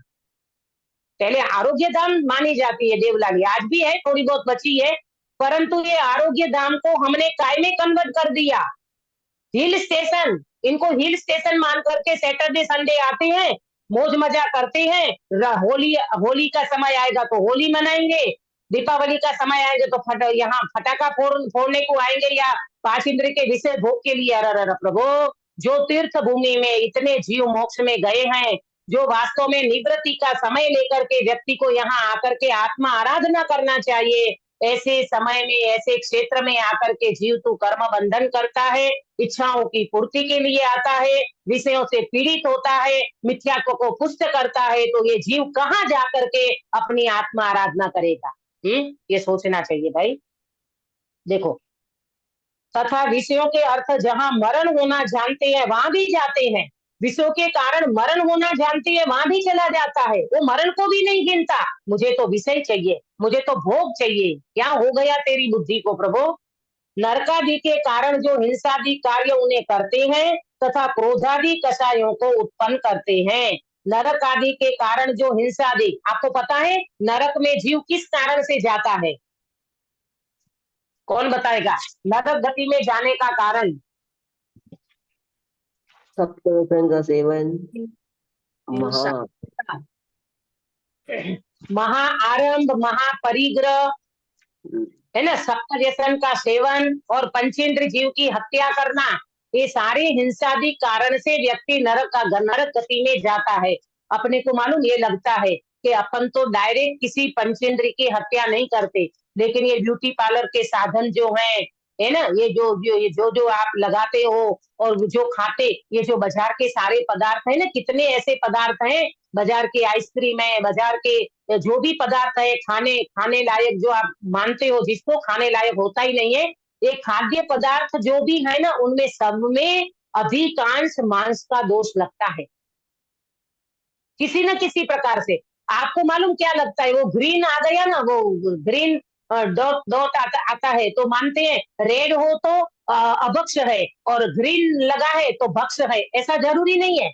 पहले आरोग्य धाम मानी जाती है देवलाली, आज भी है, थोड़ी बहुत बची है, परंतु ये आरोग्य धाम को हमने काय में कन्वर्ट कर दिया, हिल स्टेशन। इनको हिल स्टेशन मान करके सैटरडे संडे आते हैं, मौज मजा करते हैं। होली का समय आएगा तो होली मनाएंगे, दीपावली का समय आएगा तो यहाँ फटाका फोड़ने को आएंगे, या 5 इंद्रिय के विषय भोग के लिए। अरे प्रभु, जो तीर्थ भूमि में इतने जीव मोक्ष में गए हैं, जो वास्तव में निवृत्ति का समय लेकर के व्यक्ति को यहाँ आकर के आत्मा आराधना करना चाहिए, ऐसे समय में ऐसे क्षेत्र में आकर के जीव तू कर्म बंधन करता है, इच्छाओं की पूर्ति के लिए आता है, विषयों से पीड़ित होता है, मिथ्यात्व को पुष्ट करता है, तो ये जीव कहाँ जाकर के अपनी आत्मा आराधना करेगा? ये सोचना चाहिए भाई। देखो तथा विषयों के अर्थ जहाँ मरण होना जानते हैं वहां भी जाते हैं, विषयों के कारण मरण होना जानते हैं वहां भी चला जाता है, वो मरण को भी नहीं गिनता। मुझे तो विषय चाहिए, मुझे तो भोग चाहिए। क्या हो गया तेरी बुद्धि को प्रभु? नरकादि के कारण जो हिंसादि कार्य उन्हें करते हैं तथा क्रोधादि कषायों को उत्पन्न करते हैं। नरक आदि के कारण जो हिंसादि, आपको पता है नरक में जीव किस कारण से जाता है? कौन बताएगा? नरक गति में जाने का कारण? सप्तरसन का सेवन, हिंसा, महा महाआरंभ, महापरिग्रह, है ना, सप्त व्यसन का सेवन और पंचेंद्र जीव की हत्या करना, ये सारे हिंसादि कारण से व्यक्ति नरक गति में जाता है। अपने को मालूम, ये लगता है कि अपन तो डायरेक्ट किसी पंचेंद्र की हत्या नहीं करते, लेकिन ये ब्यूटी पार्लर के साधन जो है ना, ये जो आप लगाते हो और जो खाते, ये जो बाजार के सारे पदार्थ है ना, कितने ऐसे पदार्थ हैं, बाजार की आइसक्रीम है, बाजार के जो भी पदार्थ है खाने लायक, जो आप मानते हो जिसको खाने लायक होता ही नहीं है, ये खाद्य पदार्थ जो भी है ना, उनमें सब में अधिकांश मांस का दोष लगता है किसी न किसी प्रकार से। आपको मालूम क्या लगता है? वो ग्रीन आ गया ना, वो ग्रीन डॉट आता है तो मानते हैं रेड हो तो अभक्ष है और ग्रीन लगा है तो भक्ष है। ऐसा जरूरी नहीं है,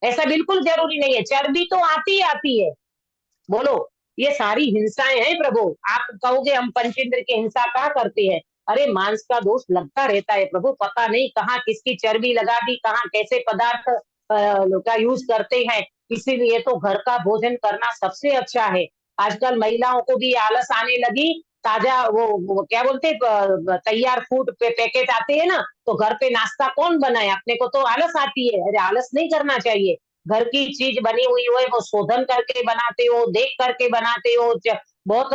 ऐसा बिल्कुल जरूरी नहीं है। चर्बी तो आती है। बोलो, ये सारी हिंसाएं हैं प्रभु। आप कहोगे हम पंचेंद्र की हिंसा क्या करते हैं? अरे मांस का दोष लगता रहता है प्रभु, पता नहीं कहाँ किसकी चर्बी लगा दी, कहाँ कैसे पदार्थ का यूज करते हैं। इसीलिए तो घर का भोजन करना सबसे अच्छा है। आजकल महिलाओं को भी आलस आने लगी, ताजा वो क्या बोलते तैयार फूड पे पैकेट आते हैं ना, तो घर पे नाश्ता कौन बनाए? अपने को तो आलस आती है। अरे आलस नहीं करना चाहिए, घर की चीज बनी हुई हो, वो शोधन करके बनाते हो, देख करके बनाते हो, बहुत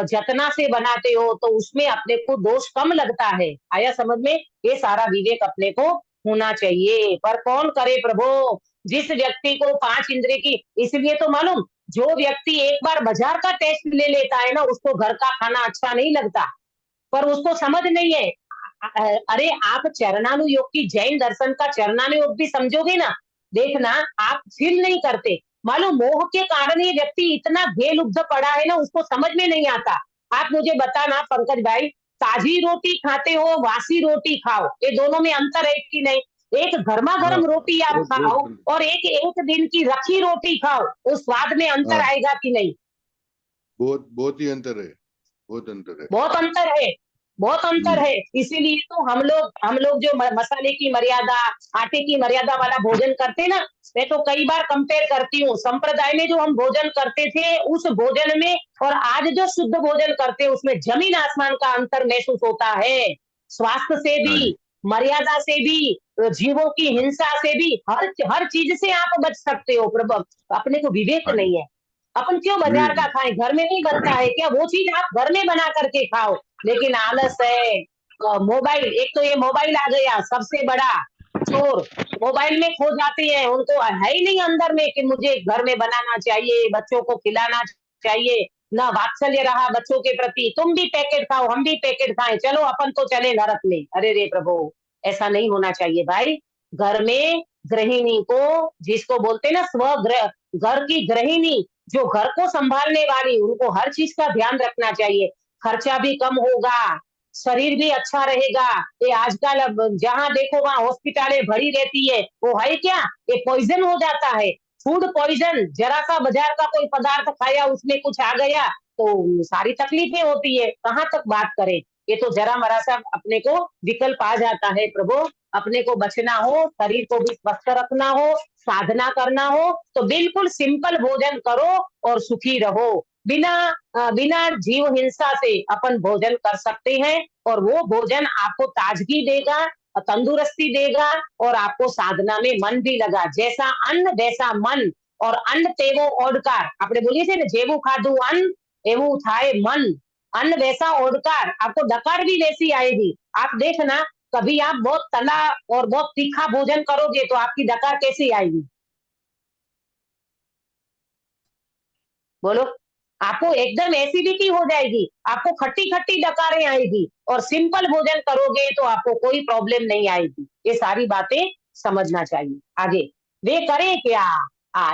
जतना से बनाते हो, तो उसमें अपने को दोष कम लगता है। आया समझ में? ये सारा विवेक अपने को होना चाहिए। पर कौन करे प्रभु? जिस व्यक्ति को 5 इंद्रिय की, इसलिए तो मालूम, जो व्यक्ति एक बार बाजार का टेस्ट ले लेता है ना, उसको घर का खाना अच्छा नहीं लगता। पर उसको समझ नहीं है। अरे आप चरणानुयोग की, जैन दर्शन का चरणानुयोग भी समझोगे ना, देखना आप फील नहीं करते। मालूम, मोह के कारण ये व्यक्ति इतना घेलुब्ध पड़ा है ना, उसको समझ में नहीं आता। आप मुझे बताना पंकज भाई, ताजी रोटी खाते हो, वासी रोटी खाओ, ये दोनों में अंतर है कि नहीं? एक गर्मा गर्म रोटी आप खाओ और एक दिन की रखी रोटी खाओ, उस स्वाद में अंतर आएगा कि नहीं? बहुत ही अंतर है, बहुत अंतर है, बहुत अंतर है, बहुत अंतर है। इसीलिए तो हम लोग जो मसाले की मर्यादा, आटे की मर्यादा वाला भोजन करते ना, मैं तो कई बार कंपेयर करती हूँ, संप्रदाय में जो हम भोजन करते थे उस भोजन में और आज जो शुद्ध भोजन करते हैं उसमें जमीन आसमान का अंतर महसूस होता है। स्वास्थ्य से भी, मर्यादा से भी, जीवों की हिंसा से भी, हर चीज से आप बच सकते हो प्रभु। अपने को विवेक नहीं है। अपन क्यों बाजार का खाएं? घर में नहीं बनता है क्या? वो चीज आप घर में बना करके खाओ। लेकिन आलस है, मोबाइल, एक तो ये मोबाइल आ गया सबसे बड़ा चोर, मोबाइल में खो जाते हैं। उनको है ही नहीं अंदर में कि मुझे घर में बनाना चाहिए, बच्चों को खिलाना चाहिए, ना वात्सल्य रहा बच्चों के प्रति। तुम भी पैकेट खाओ, हम भी पैकेट खाएं, चलो अपन तो चले नरक में। अरे रे प्रभु, ऐसा नहीं होना चाहिए भाई। घर में गृहिणी को, जिसको बोलते ना स्वगृह, घर की गृहिणी जो घर को संभालने वाली, उनको हर चीज का ध्यान रखना चाहिए। खर्चा भी कम होगा, शरीर भी अच्छा रहेगा। ये आजकल अब जहाँ देखो वहाँ हॉस्पिटलें भरी रहती है, वो है क्या? ये पॉइजन हो जाता है, फूड पॉइजन। जरा सा बाजार का कोई पदार्थ खाया, उसमें कुछ आ गया तो सारी तकलीफें होती है। कहाँ तक बात करें? ये तो जरा मरा सा अपने को विकल्प आ जाता है प्रभु। अपने को बचना हो, शरीर को भी स्वस्थ रखना हो, साधना करना हो, तो बिल्कुल सिंपल भोजन करो और सुखी रहो। बिना जीव हिंसा से अपन भोजन कर सकते हैं और वो भोजन आपको ताजगी देगा, तंदुरुस्ती देगा और आपको साधना में मन भी लगा। जैसा अन्न वैसा मन, और अन्न तेवो ओडकार, आपने बोलिए थे ना, जेवू खाधु अन्न एवं थाए मन। अन्न वैसा ओडकार, आपको डकार भी वैसी आएगी। आप देखना, कभी आप बहुत तला और बहुत तीखा भोजन करोगे तो आपकी डकार कैसी आएगी? बोलो, आपको एकदम एसिडिटी हो जाएगी, आपको खट्टी खट्टी डकारें आएगी, और सिंपल भोजन करोगे तो आपको कोई प्रॉब्लम नहीं आएगी। ये सारी बातें समझना चाहिए। आगे वे करे क्या?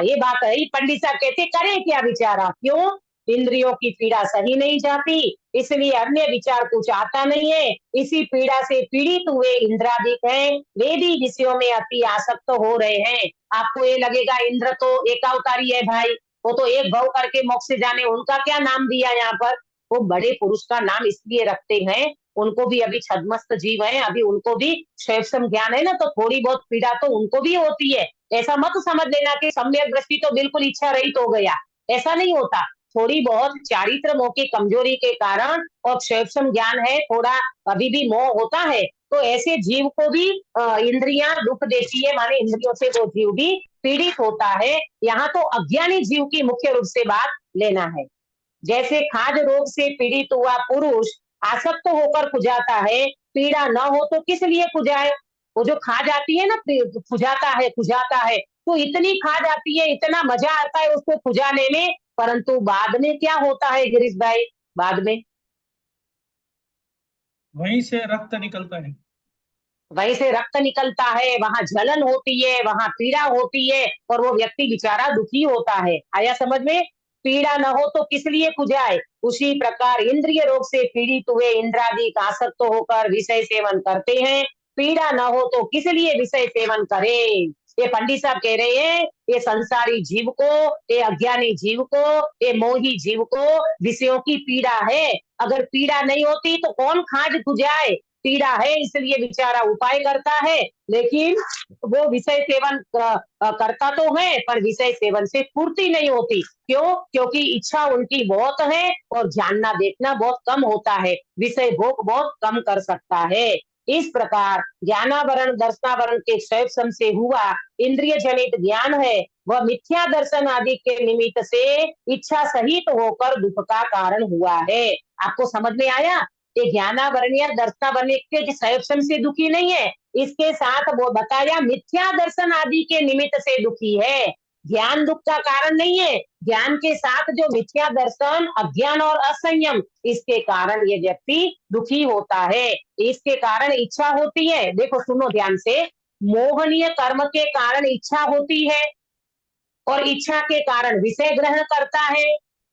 ये बात है, पंडित साहब कहते करे क्या बेचारा, क्यों? इंद्रियों की पीड़ा सही नहीं जाती, इसलिए अन्य विचार कुछ आता नहीं है, इसी पीड़ा से पीड़ित हुए इंद्रादिक हैं, वे भी विषयों में अति आसक्त हो रहे हैं। आपको ये लगेगा इंद्र तो एकावतारी है भाई, वो तो एक भव करके मोक्ष से जाने, उनका क्या नाम दिया यहाँ पर? वो बड़े पुरुष का नाम इसलिए रखते हैं, उनको भी अभी छद्मस्त जीव है, अभी उनको भी शैवसम ज्ञान है ना, तो थोड़ी बहुत पीड़ा तो उनको भी होती है। ऐसा मत समझ लेना कि सम्यक दृष्टि तो बिल्कुल इच्छा रहित हो गया, ऐसा नहीं होता। थोड़ी बहुत चारित्र मोह की कमजोरी के कारण और शैवसम ज्ञान है, थोड़ा अभी भी मोह होता है, तो ऐसे जीव को भी इंद्रियां दुख देती है, माने इंद्रियों से वो जीव भी पीड़ित होता है। यहाँ तो अज्ञानी जीव की मुख्य रूप से बात लेना है। जैसे खाज रोग से पीड़ित हुआ पुरुष आसक्त होकर खुजाता है, पीड़ा न हो तो किस लिए खुजाए? वो जो खाज आती है ना, खुजाता है, तो इतनी खाज आती है, इतना मजा आता है उसको खुजाने में, परंतु बाद में क्या होता है गिरीश भाई? बाद में वहीं से रक्त निकलता है। वहीं से रक्त निकलता है, वहां जलन होती है, वहां पीड़ा होती है, और वो व्यक्ति बेचारा दुखी होता है। आया समझ में? पीड़ा न हो तो किस लिए खुजाए? उसी प्रकार इंद्रिय रोग से पीड़ित हुए इंद्रादि आसक्त होकर विषय सेवन करते हैं, पीड़ा न हो तो किस लिए विषय सेवन करे? ये पंडित साहब कह रहे हैं, ये संसारी जीव को, ये अज्ञानी जीव को, ये मोही जीव को विषयों की पीड़ा है। अगर पीड़ा नहीं होती तो कौन खाज खुजाए? पीड़ा है इसलिए बेचारा उपाय करता है, लेकिन वो विषय सेवन करता तो है, पर विषय सेवन से पूर्ति नहीं होती। क्यों? क्योंकि इच्छा उनकी बहुत है और जानना देखना बहुत कम होता है, विषय भोग बहुत कम कर सकता है। इस प्रकार ज्ञानावरण दर्शनावरण के शैवसम से हुआ इंद्रिय जनित ज्ञान है, वह मिथ्या दर्शन आदि के निमित्त से इच्छा सहित होकर दुख का कारण हुआ है। आपको समझ में आया? ये ज्ञानावरण या दर्शनावरण के शैवसम से दुखी नहीं है, इसके साथ वो बताया मिथ्या दर्शन आदि के निमित्त से दुखी है। ज्ञान दुख का कारण नहीं है, ज्ञान के साथ जो मिथ्या दर्शन, अज्ञान और असंयम, इसके कारण ये व्यक्ति दुखी होता है। इसके कारण इच्छा होती है। देखो सुनो ध्यान से, मोहनीय कर्म के कारण इच्छा होती है, और इच्छा के कारण विषय ग्रहण करता है।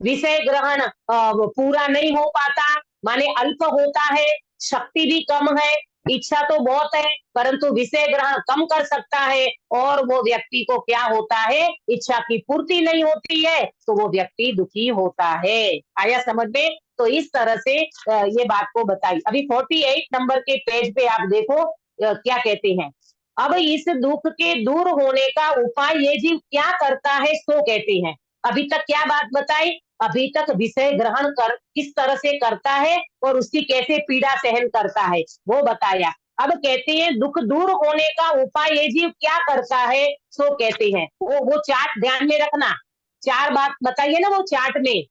विषय ग्रहण पूरा नहीं हो पाता, माने अल्प होता है, शक्ति भी कम है, इच्छा तो बहुत है परंतु विषय ग्रहण कम कर सकता है, और वो व्यक्ति को क्या होता है? इच्छा की पूर्ति नहीं होती है, तो वो व्यक्ति दुखी होता है। आया समझ में? तो इस तरह से ये बात को बताई। अभी 48 नंबर के पेज पे आप देखो क्या कहते हैं। अब इस दुख के दूर होने का उपाय ये जीव क्या करता है, सो कहते हैं। अभी तक क्या बात बताई? अभी तक विषय ग्रहण किस तरह से करता है और उसकी कैसे पीड़ा सहन करता है वो बताया। अब कहते हैं दुख दूर होने का उपाय ये जीव क्या करता है, सो कहते हैं। वो चार्ट ध्यान में रखना, 4 बात बताइए ना वो चार्ट में।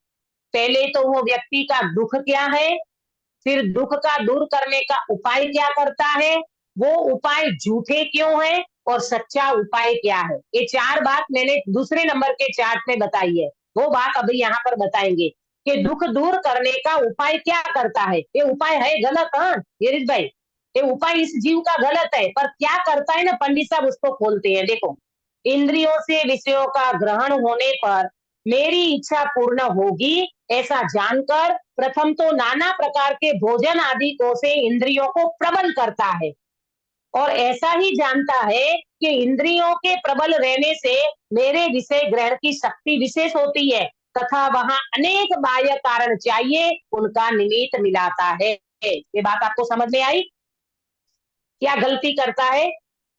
पहले तो वो व्यक्ति का दुख क्या है, फिर दुख का दूर करने का उपाय क्या करता है, वो उपाय झूठे क्यों है, और सच्चा उपाय क्या है। ये 4 बात मैंने दूसरे नंबर के चार्ट में बताई है, वो बात अभी यहाँ पर बताएंगे कि दुख दूर करने का उपाय क्या करता है। ये उपाय है गलत, हाँ गिरीश भाई, ये उपाय इस जीव का गलत है, पर क्या करता है ना, पंडित साहब उसको खोलते हैं। देखो, इंद्रियों से विषयों का ग्रहण होने पर मेरी इच्छा पूर्ण होगी ऐसा जानकर प्रथम तो नाना प्रकार के भोजन आदि को से इंद्रियों को प्रबल करता है, और ऐसा ही जानता है कि इंद्रियों के प्रबल रहने से मेरे विषय ग्रहण की शक्ति विशेष होती है, तथा वहां अनेक बाह्य कारण चाहिए, उनका निमित्त मिलाता है। ये बात आपको समझ में आई? क्या गलती करता है?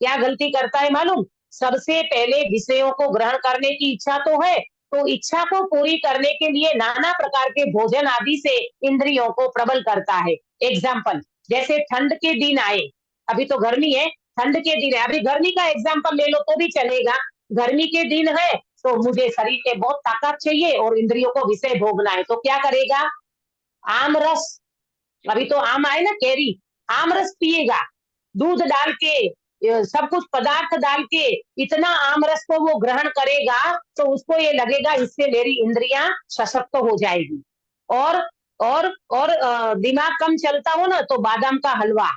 क्या गलती करता है मालूम? सबसे पहले विषयों को ग्रहण करने की इच्छा तो है, तो इच्छा को पूरी करने के लिए नाना प्रकार के भोजन आदि से इंद्रियों को प्रबल करता है। एग्जाम्पल, जैसे ठंड के दिन आए, अभी तो गर्मी है, ठंड के दिन है, अभी गर्मी का एग्जाम्पल ले लो तो भी चलेगा। गर्मी के दिन है तो मुझे शरीर में बहुत ताकत चाहिए और इंद्रियों को विषय भोगना है, तो क्या करेगा? आम रस, अभी तो आम आए ना, कैरी, आम रस पिएगा, दूध डाल के सब कुछ पदार्थ डाल के इतना आमरस को वो ग्रहण करेगा तो उसको ये लगेगा इससे मेरी इंद्रियां सशक्त हो जाएगी। और दिमाग कम चलता हो ना तो बादाम का हलवा,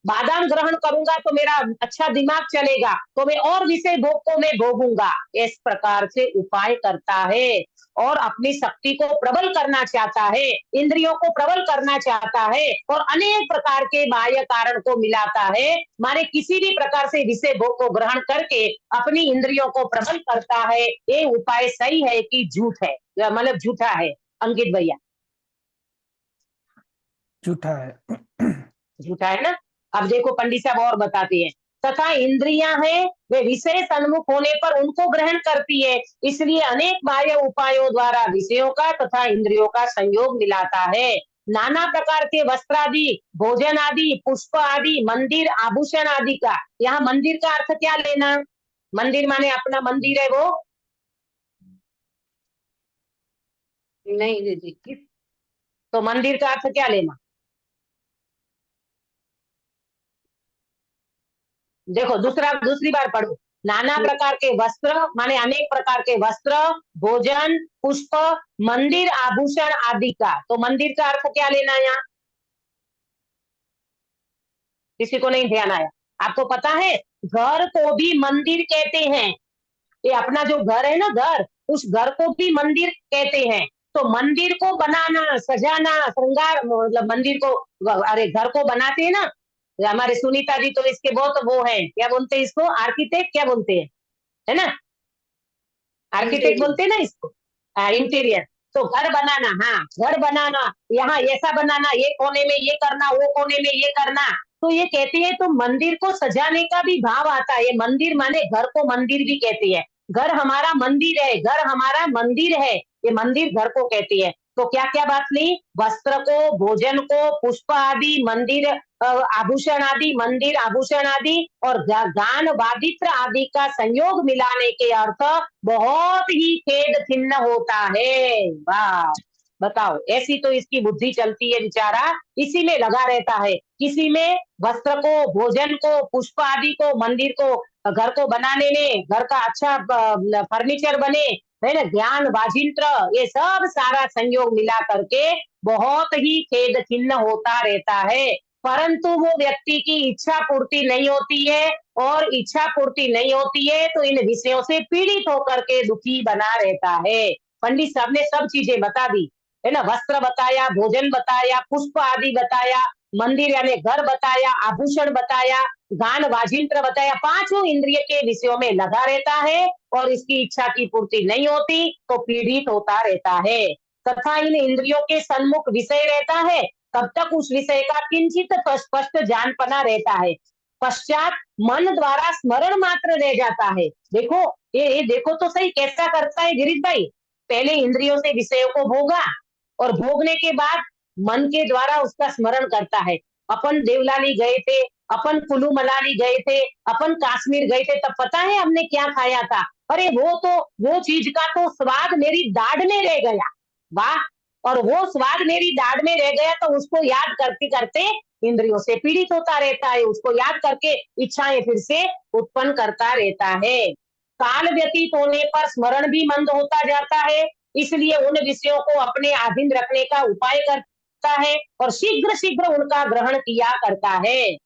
बादाम ग्रहण करूंगा तो मेरा अच्छा दिमाग चलेगा, तो मैं और विषय भोग को मैं भोगूंगा। इस प्रकार से उपाय करता है और अपनी शक्ति को प्रबल करना चाहता है, इंद्रियों को प्रबल करना चाहता है और अनेक प्रकार के बाह्य कारण को मिलाता है, माने किसी भी प्रकार से विषय भोग को ग्रहण करके अपनी इंद्रियों को प्रबल करता है। ये उपाय सही है कि झूठ है, मतलब झूठा है अंकित भैया? झूठा है। झूठा है ना। अब देखो पंडित साहब और बताते हैं, तथा इंद्रियां हैं वे विषय सन्मुख होने पर उनको ग्रहण करती है, इसलिए अनेक बाह्य उपायों द्वारा विषयों का तथा इंद्रियों का संयोग मिलाता है। नाना प्रकार के वस्त्र आदि, भोजन आदि, पुष्प आदि, मंदिर, आभूषण आदि का, यहाँ मंदिर का अर्थ क्या लेना? मंदिर माने अपना मंदिर है वो? नहीं दीदी, तो मंदिर का अर्थ क्या लेना? देखो दूसरी बार पढ़ो। नाना प्रकार के वस्त्र माने अनेक प्रकार के वस्त्र, भोजन, पुष्प, मंदिर, आभूषण आदि का, तो मंदिर का अर्थ क्या लेना है यहाँ? किसी को नहीं ध्यान आया? आपको पता है घर को भी मंदिर कहते हैं। ये अपना जो घर है ना, घर, उस घर को भी मंदिर कहते हैं। तो मंदिर को बनाना, सजाना, श्रृंगार, मतलब मंदिर को, अरे घर को बनाते हैं ना हमारे सुनीता जी, तो इसके बहुत वो है, क्या बोलते हैं इसको? आर्किटेक्ट क्या बोलते हैं, है ना? आर्किटेक्ट बोलते हैं ना इसको, इंटीरियर। तो घर बनाना, हाँ घर बनाना, यहाँ ऐसा बनाना, ये कोने में ये करना, वो कोने में ये करना, तो ये कहते हैं तो मंदिर को सजाने का भी भाव आता है। मंदिर माने घर को मंदिर भी कहते हैं। घर हमारा मंदिर है, घर हमारा मंदिर है, ये मंदिर घर को कहती है। तो क्या क्या बात ली? वस्त्र को, भोजन को, पुष्प आदि, मंदिर, आभूषण आदि, मंदिर, आभूषण आदि और गान वादित्र आदि का संयोग मिलाने के अर्थ बहुत ही खेद खिन्न होता है। वाह, बताओ, ऐसी तो इसकी बुद्धि चलती है बेचारा, इसी में लगा रहता है, किसी में वस्त्र को, भोजन को, पुष्प आदि को, मंदिर को, घर को बनाने में, घर का अच्छा फर्नीचर बने, है ना, ज्ञान वाजिंत्र, ये सब सारा संयोग मिला करके बहुत ही खेद खिन्न होता रहता है। परंतु वो व्यक्ति की इच्छा पूर्ति नहीं होती है, और इच्छा पूर्ति नहीं होती है तो इन विषयों से पीड़ित होकर के दुखी बना रहता है। पंडित साहब ने सब चीजें बता दी, है ना, वस्त्र बताया, भोजन बताया, पुष्प आदि बताया, मंदिर यानी घर बताया, आभूषण बताया, गान वाजिंत्र बताया, पांचों इंद्रिय के विषयों में लगा रहता है और इसकी इच्छा की पूर्ति नहीं होती तो पीड़ित होता रहता है। तथा इन इंद्रियों के सन्मुख विषय रहता है, तब तक उस विषय का किंचित स्पष्ट जानपना रहता है। पश्चात मन द्वारा स्मरण मात्र रह जाता है। देखो ये देखो तो सही, कैसा करता है गिरीश भाई? पहले इंद्रियों से विषयों को भोगा और भोगने के बाद मन के द्वारा उसका स्मरण करता है। अपन देवलाली गए थे, अपन कुल्लू मनाली गए थे, अपन कश्मीर गए थे, तब पता है हमने क्या खाया था? अरे वो चीज का तो स्वाद मेरी दाढ़ में रह गया। वाह, और वो स्वाद मेरी दाढ़ में रह गया तो उसको याद करते करते इंद्रियों से पीड़ित होता रहता है, उसको याद करके इच्छाएं फिर से उत्पन्न करता रहता है। काल व्यतीत होने पर स्मरण भी मंद होता जाता है, इसलिए उन विषयों को अपने अधीन रखने का उपाय करता है और शीघ्र शीघ्र उनका ग्रहण किया करता है।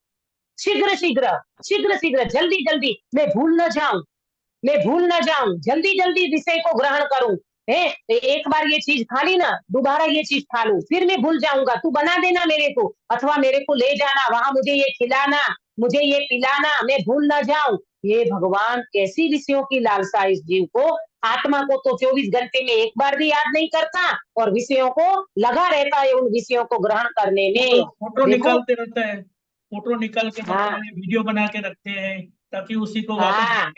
शीघ्र शीघ्र, जल्दी जल्दी, मैं भूल न जाऊं, जल्दी जल्दी विषय को ग्रहण करूं। है, एक बार ये चीज खा ली ना, दोबारा ये चीज खा लूं, फिर मैं भूल जाऊंगा, तू बना देना मेरे को, अथवा मेरे को ले जाना वहां, मुझे ये खिलाना, मुझे ये पिलाना, मैं भूल ना जाऊं। ये भगवान कैसी विषयों की लालसा इस जीव को, आत्मा को तो 24 घंटे में एक बार भी याद नहीं करता और विषयों को लगा रहता है उन विषयों को ग्रहण करने में। फोटो निकालते रहता है, फोटो निकाल के हाँ, वीडियो बना के रखते हैं ताकि उसी को हाँ,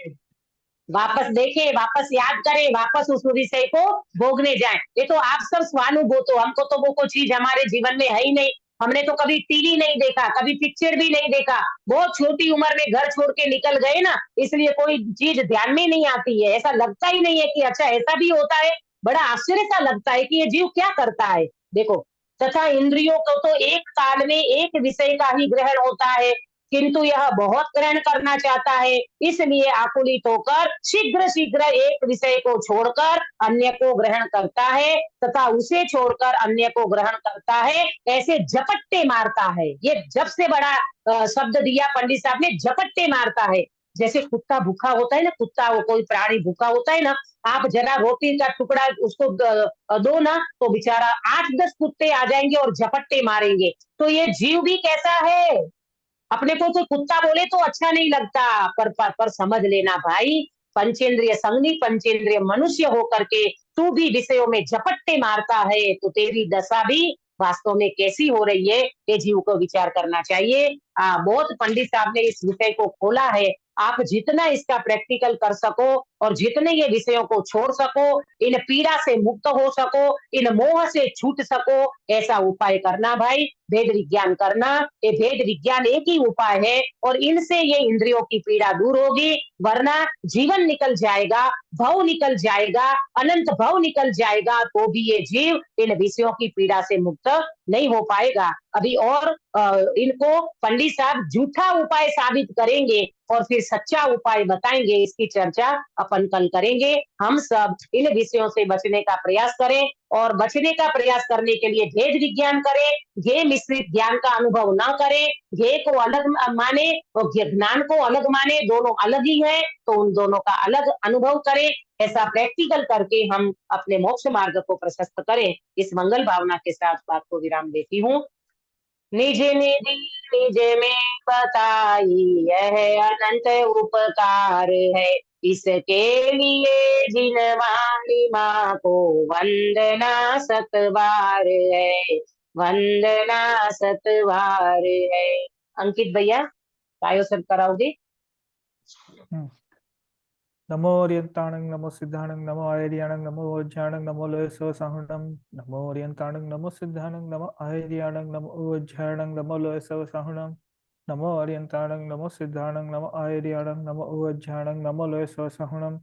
वापस देखे, वापस याद करे, वापस उस विषय को भोगने जाए। ये तो आप सब स्वानुभूत हो, हमको तो वो कोई चीज हमारे जीवन में है ही नहीं। हमने तो कभी टीवी नहीं देखा, कभी पिक्चर भी नहीं देखा, बहुत छोटी उम्र में घर छोड़ के निकल गए ना, इसलिए कोई चीज ध्यान में नहीं आती है। ऐसा लगता ही नहीं है कि अच्छा ऐसा भी होता है। बड़ा आश्चर्य सा लगता है कि ये जीव क्या करता है। देखो, तथा इंद्रियों को तो एक काल में एक विषय का ही ग्रहण होता है, किंतु यह बहुत ग्रहण करना चाहता है, इसलिए आकुलित होकर शीघ्र शीघ्र एक विषय को छोड़कर अन्य को ग्रहण करता है तथा उसे छोड़कर अन्य को ग्रहण करता है, ऐसे झपट्टे मारता है। ये जब से बड़ा शब्द दिया पंडित साहब ने, झपट्टे मारता है। जैसे कुत्ता भूखा होता है ना, कुत्ता वो कोई प्राणी भूखा होता है ना, आप जरा रोटी का टुकड़ा उसको दो ना, तो बेचारा 8-10 कुत्ते आ जाएंगे और झपट्टे मारेंगे। तो ये जीव भी कैसा है, अपने को तो कुत्ता बोले तो अच्छा नहीं लगता, पर समझ लेना भाई, पंचेंद्रिय संगनी, पंचेंद्रिय मनुष्य होकर के तू भी विषयों में झपट्टे मारता है, तो तेरी दशा भी वास्तव में कैसी हो रही है, ये जीव को विचार करना चाहिए। बहुत पंडित साहब ने इस विषय को खोला है। आप जितना इसका प्रैक्टिकल कर सको और जितने ये विषयों को छोड़ सको, इन पीड़ा से मुक्त हो सको, इन मोह से छूट सको, ऐसा उपाय करना भाई। भेद विज्ञान करना, ये भेद विज्ञान एक ही उपाय है और इनसे ये इंद्रियों की पीड़ा दूर होगी, वरना जीवन निकल जाएगा, भव निकल जाएगा, अनंत भव निकल जाएगा, तो भी ये जीव इन विषयों की पीड़ा से मुक्त नहीं हो पाएगा। अभी और इनको पंडित साहब झूठा उपाय साबित करेंगे और फिर सच्चा उपाय बताएंगे, इसकी चर्चा अपन कल करेंगे। हम सब इन विषयों से बचने का प्रयास करें और बचने का प्रयास करने के लिए भेद विज्ञान करें, ये मिश्रित ज्ञान का अनुभव न करें, ये को अलग माने और ज्ञान को अलग माने, दोनों अलग ही है, तो उन दोनों का अलग अनुभव करें। ऐसा प्रैक्टिकल करके हम अपने मोक्ष मार्ग को प्रशस्त करें। इस मंगल भावना के साथ बात को विराम देती हूँ। निज निधि निज में बताई यह अनंत उपकार है, इसके लिए जिन वाणी माँ को वंदना सतबार है, वंदना सतबार है। अंकित भैया कायो सब कराओगे? नमो ओरियंताणं नमो सिद्धाणं नमो आयर्याणं नमो वज्राणं नमो लोयसवसाहुणं नमो ओरियंताणं नमो सिद्धाणं नमो आयर्याणं नमो वज्राणं नमो लोयसवसाहुणं नमो ओरियंताणं नमो सिद्धाणं नमो आयर्याणं नमो वज्राणं नमो लोयसवसाहुणं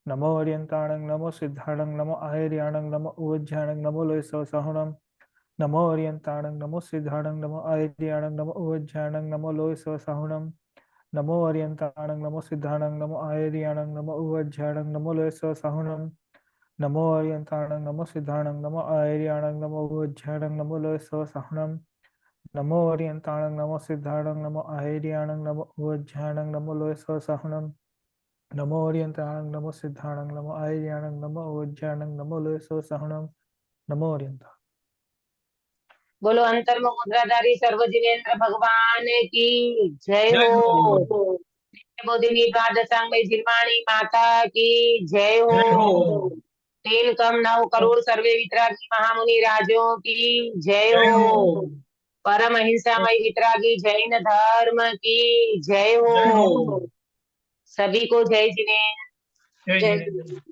नमो ओरियंताणं नमो सिद्धाणं नमो आयर्याणं नमो वज्राणं नमो लोयसवसाहुणं नमो ओरियंताणं नमो सिद्धाणं नमो आयर्याणं नमो वज्राणं नमो लोयसवसाहुणं नमो ओरियंताणं नमो सिद्धाणं नमो आयर्याणं नमो वज्राणं नमो लोयसवसाहुणं नमो ओरियंताणं नमो सिद्धाणं नमो आयर्याणं नमो वज्राणं नमो लोयसवसाहुणं नमो ओरियंताणं नमो सिद्धाणं नमो आयर्याणं नमो वज्राणं नमो लोयसवसाहुणं नमो ओरियंताणं नमो सिद्धाणं नमो आयर्याणं नमो वज्राणं नमो लोयसवसाहुणं नमो ओरियंताणं। बोलो अंतर्मुख मुद्राधारी सर्वजिनेन्द्र भगवान की जय हो। बोधिनी द्वादशांग जिर्वाणी माता की जय हो। 3,9 करोड़ सर्वे वितरागी महामुनि राजों की जय हो। परम अहिंसामय वितरागी जैन धर्म की जय हो। सभी को जय जिनेन्द्र। जय जिनेन्द्र।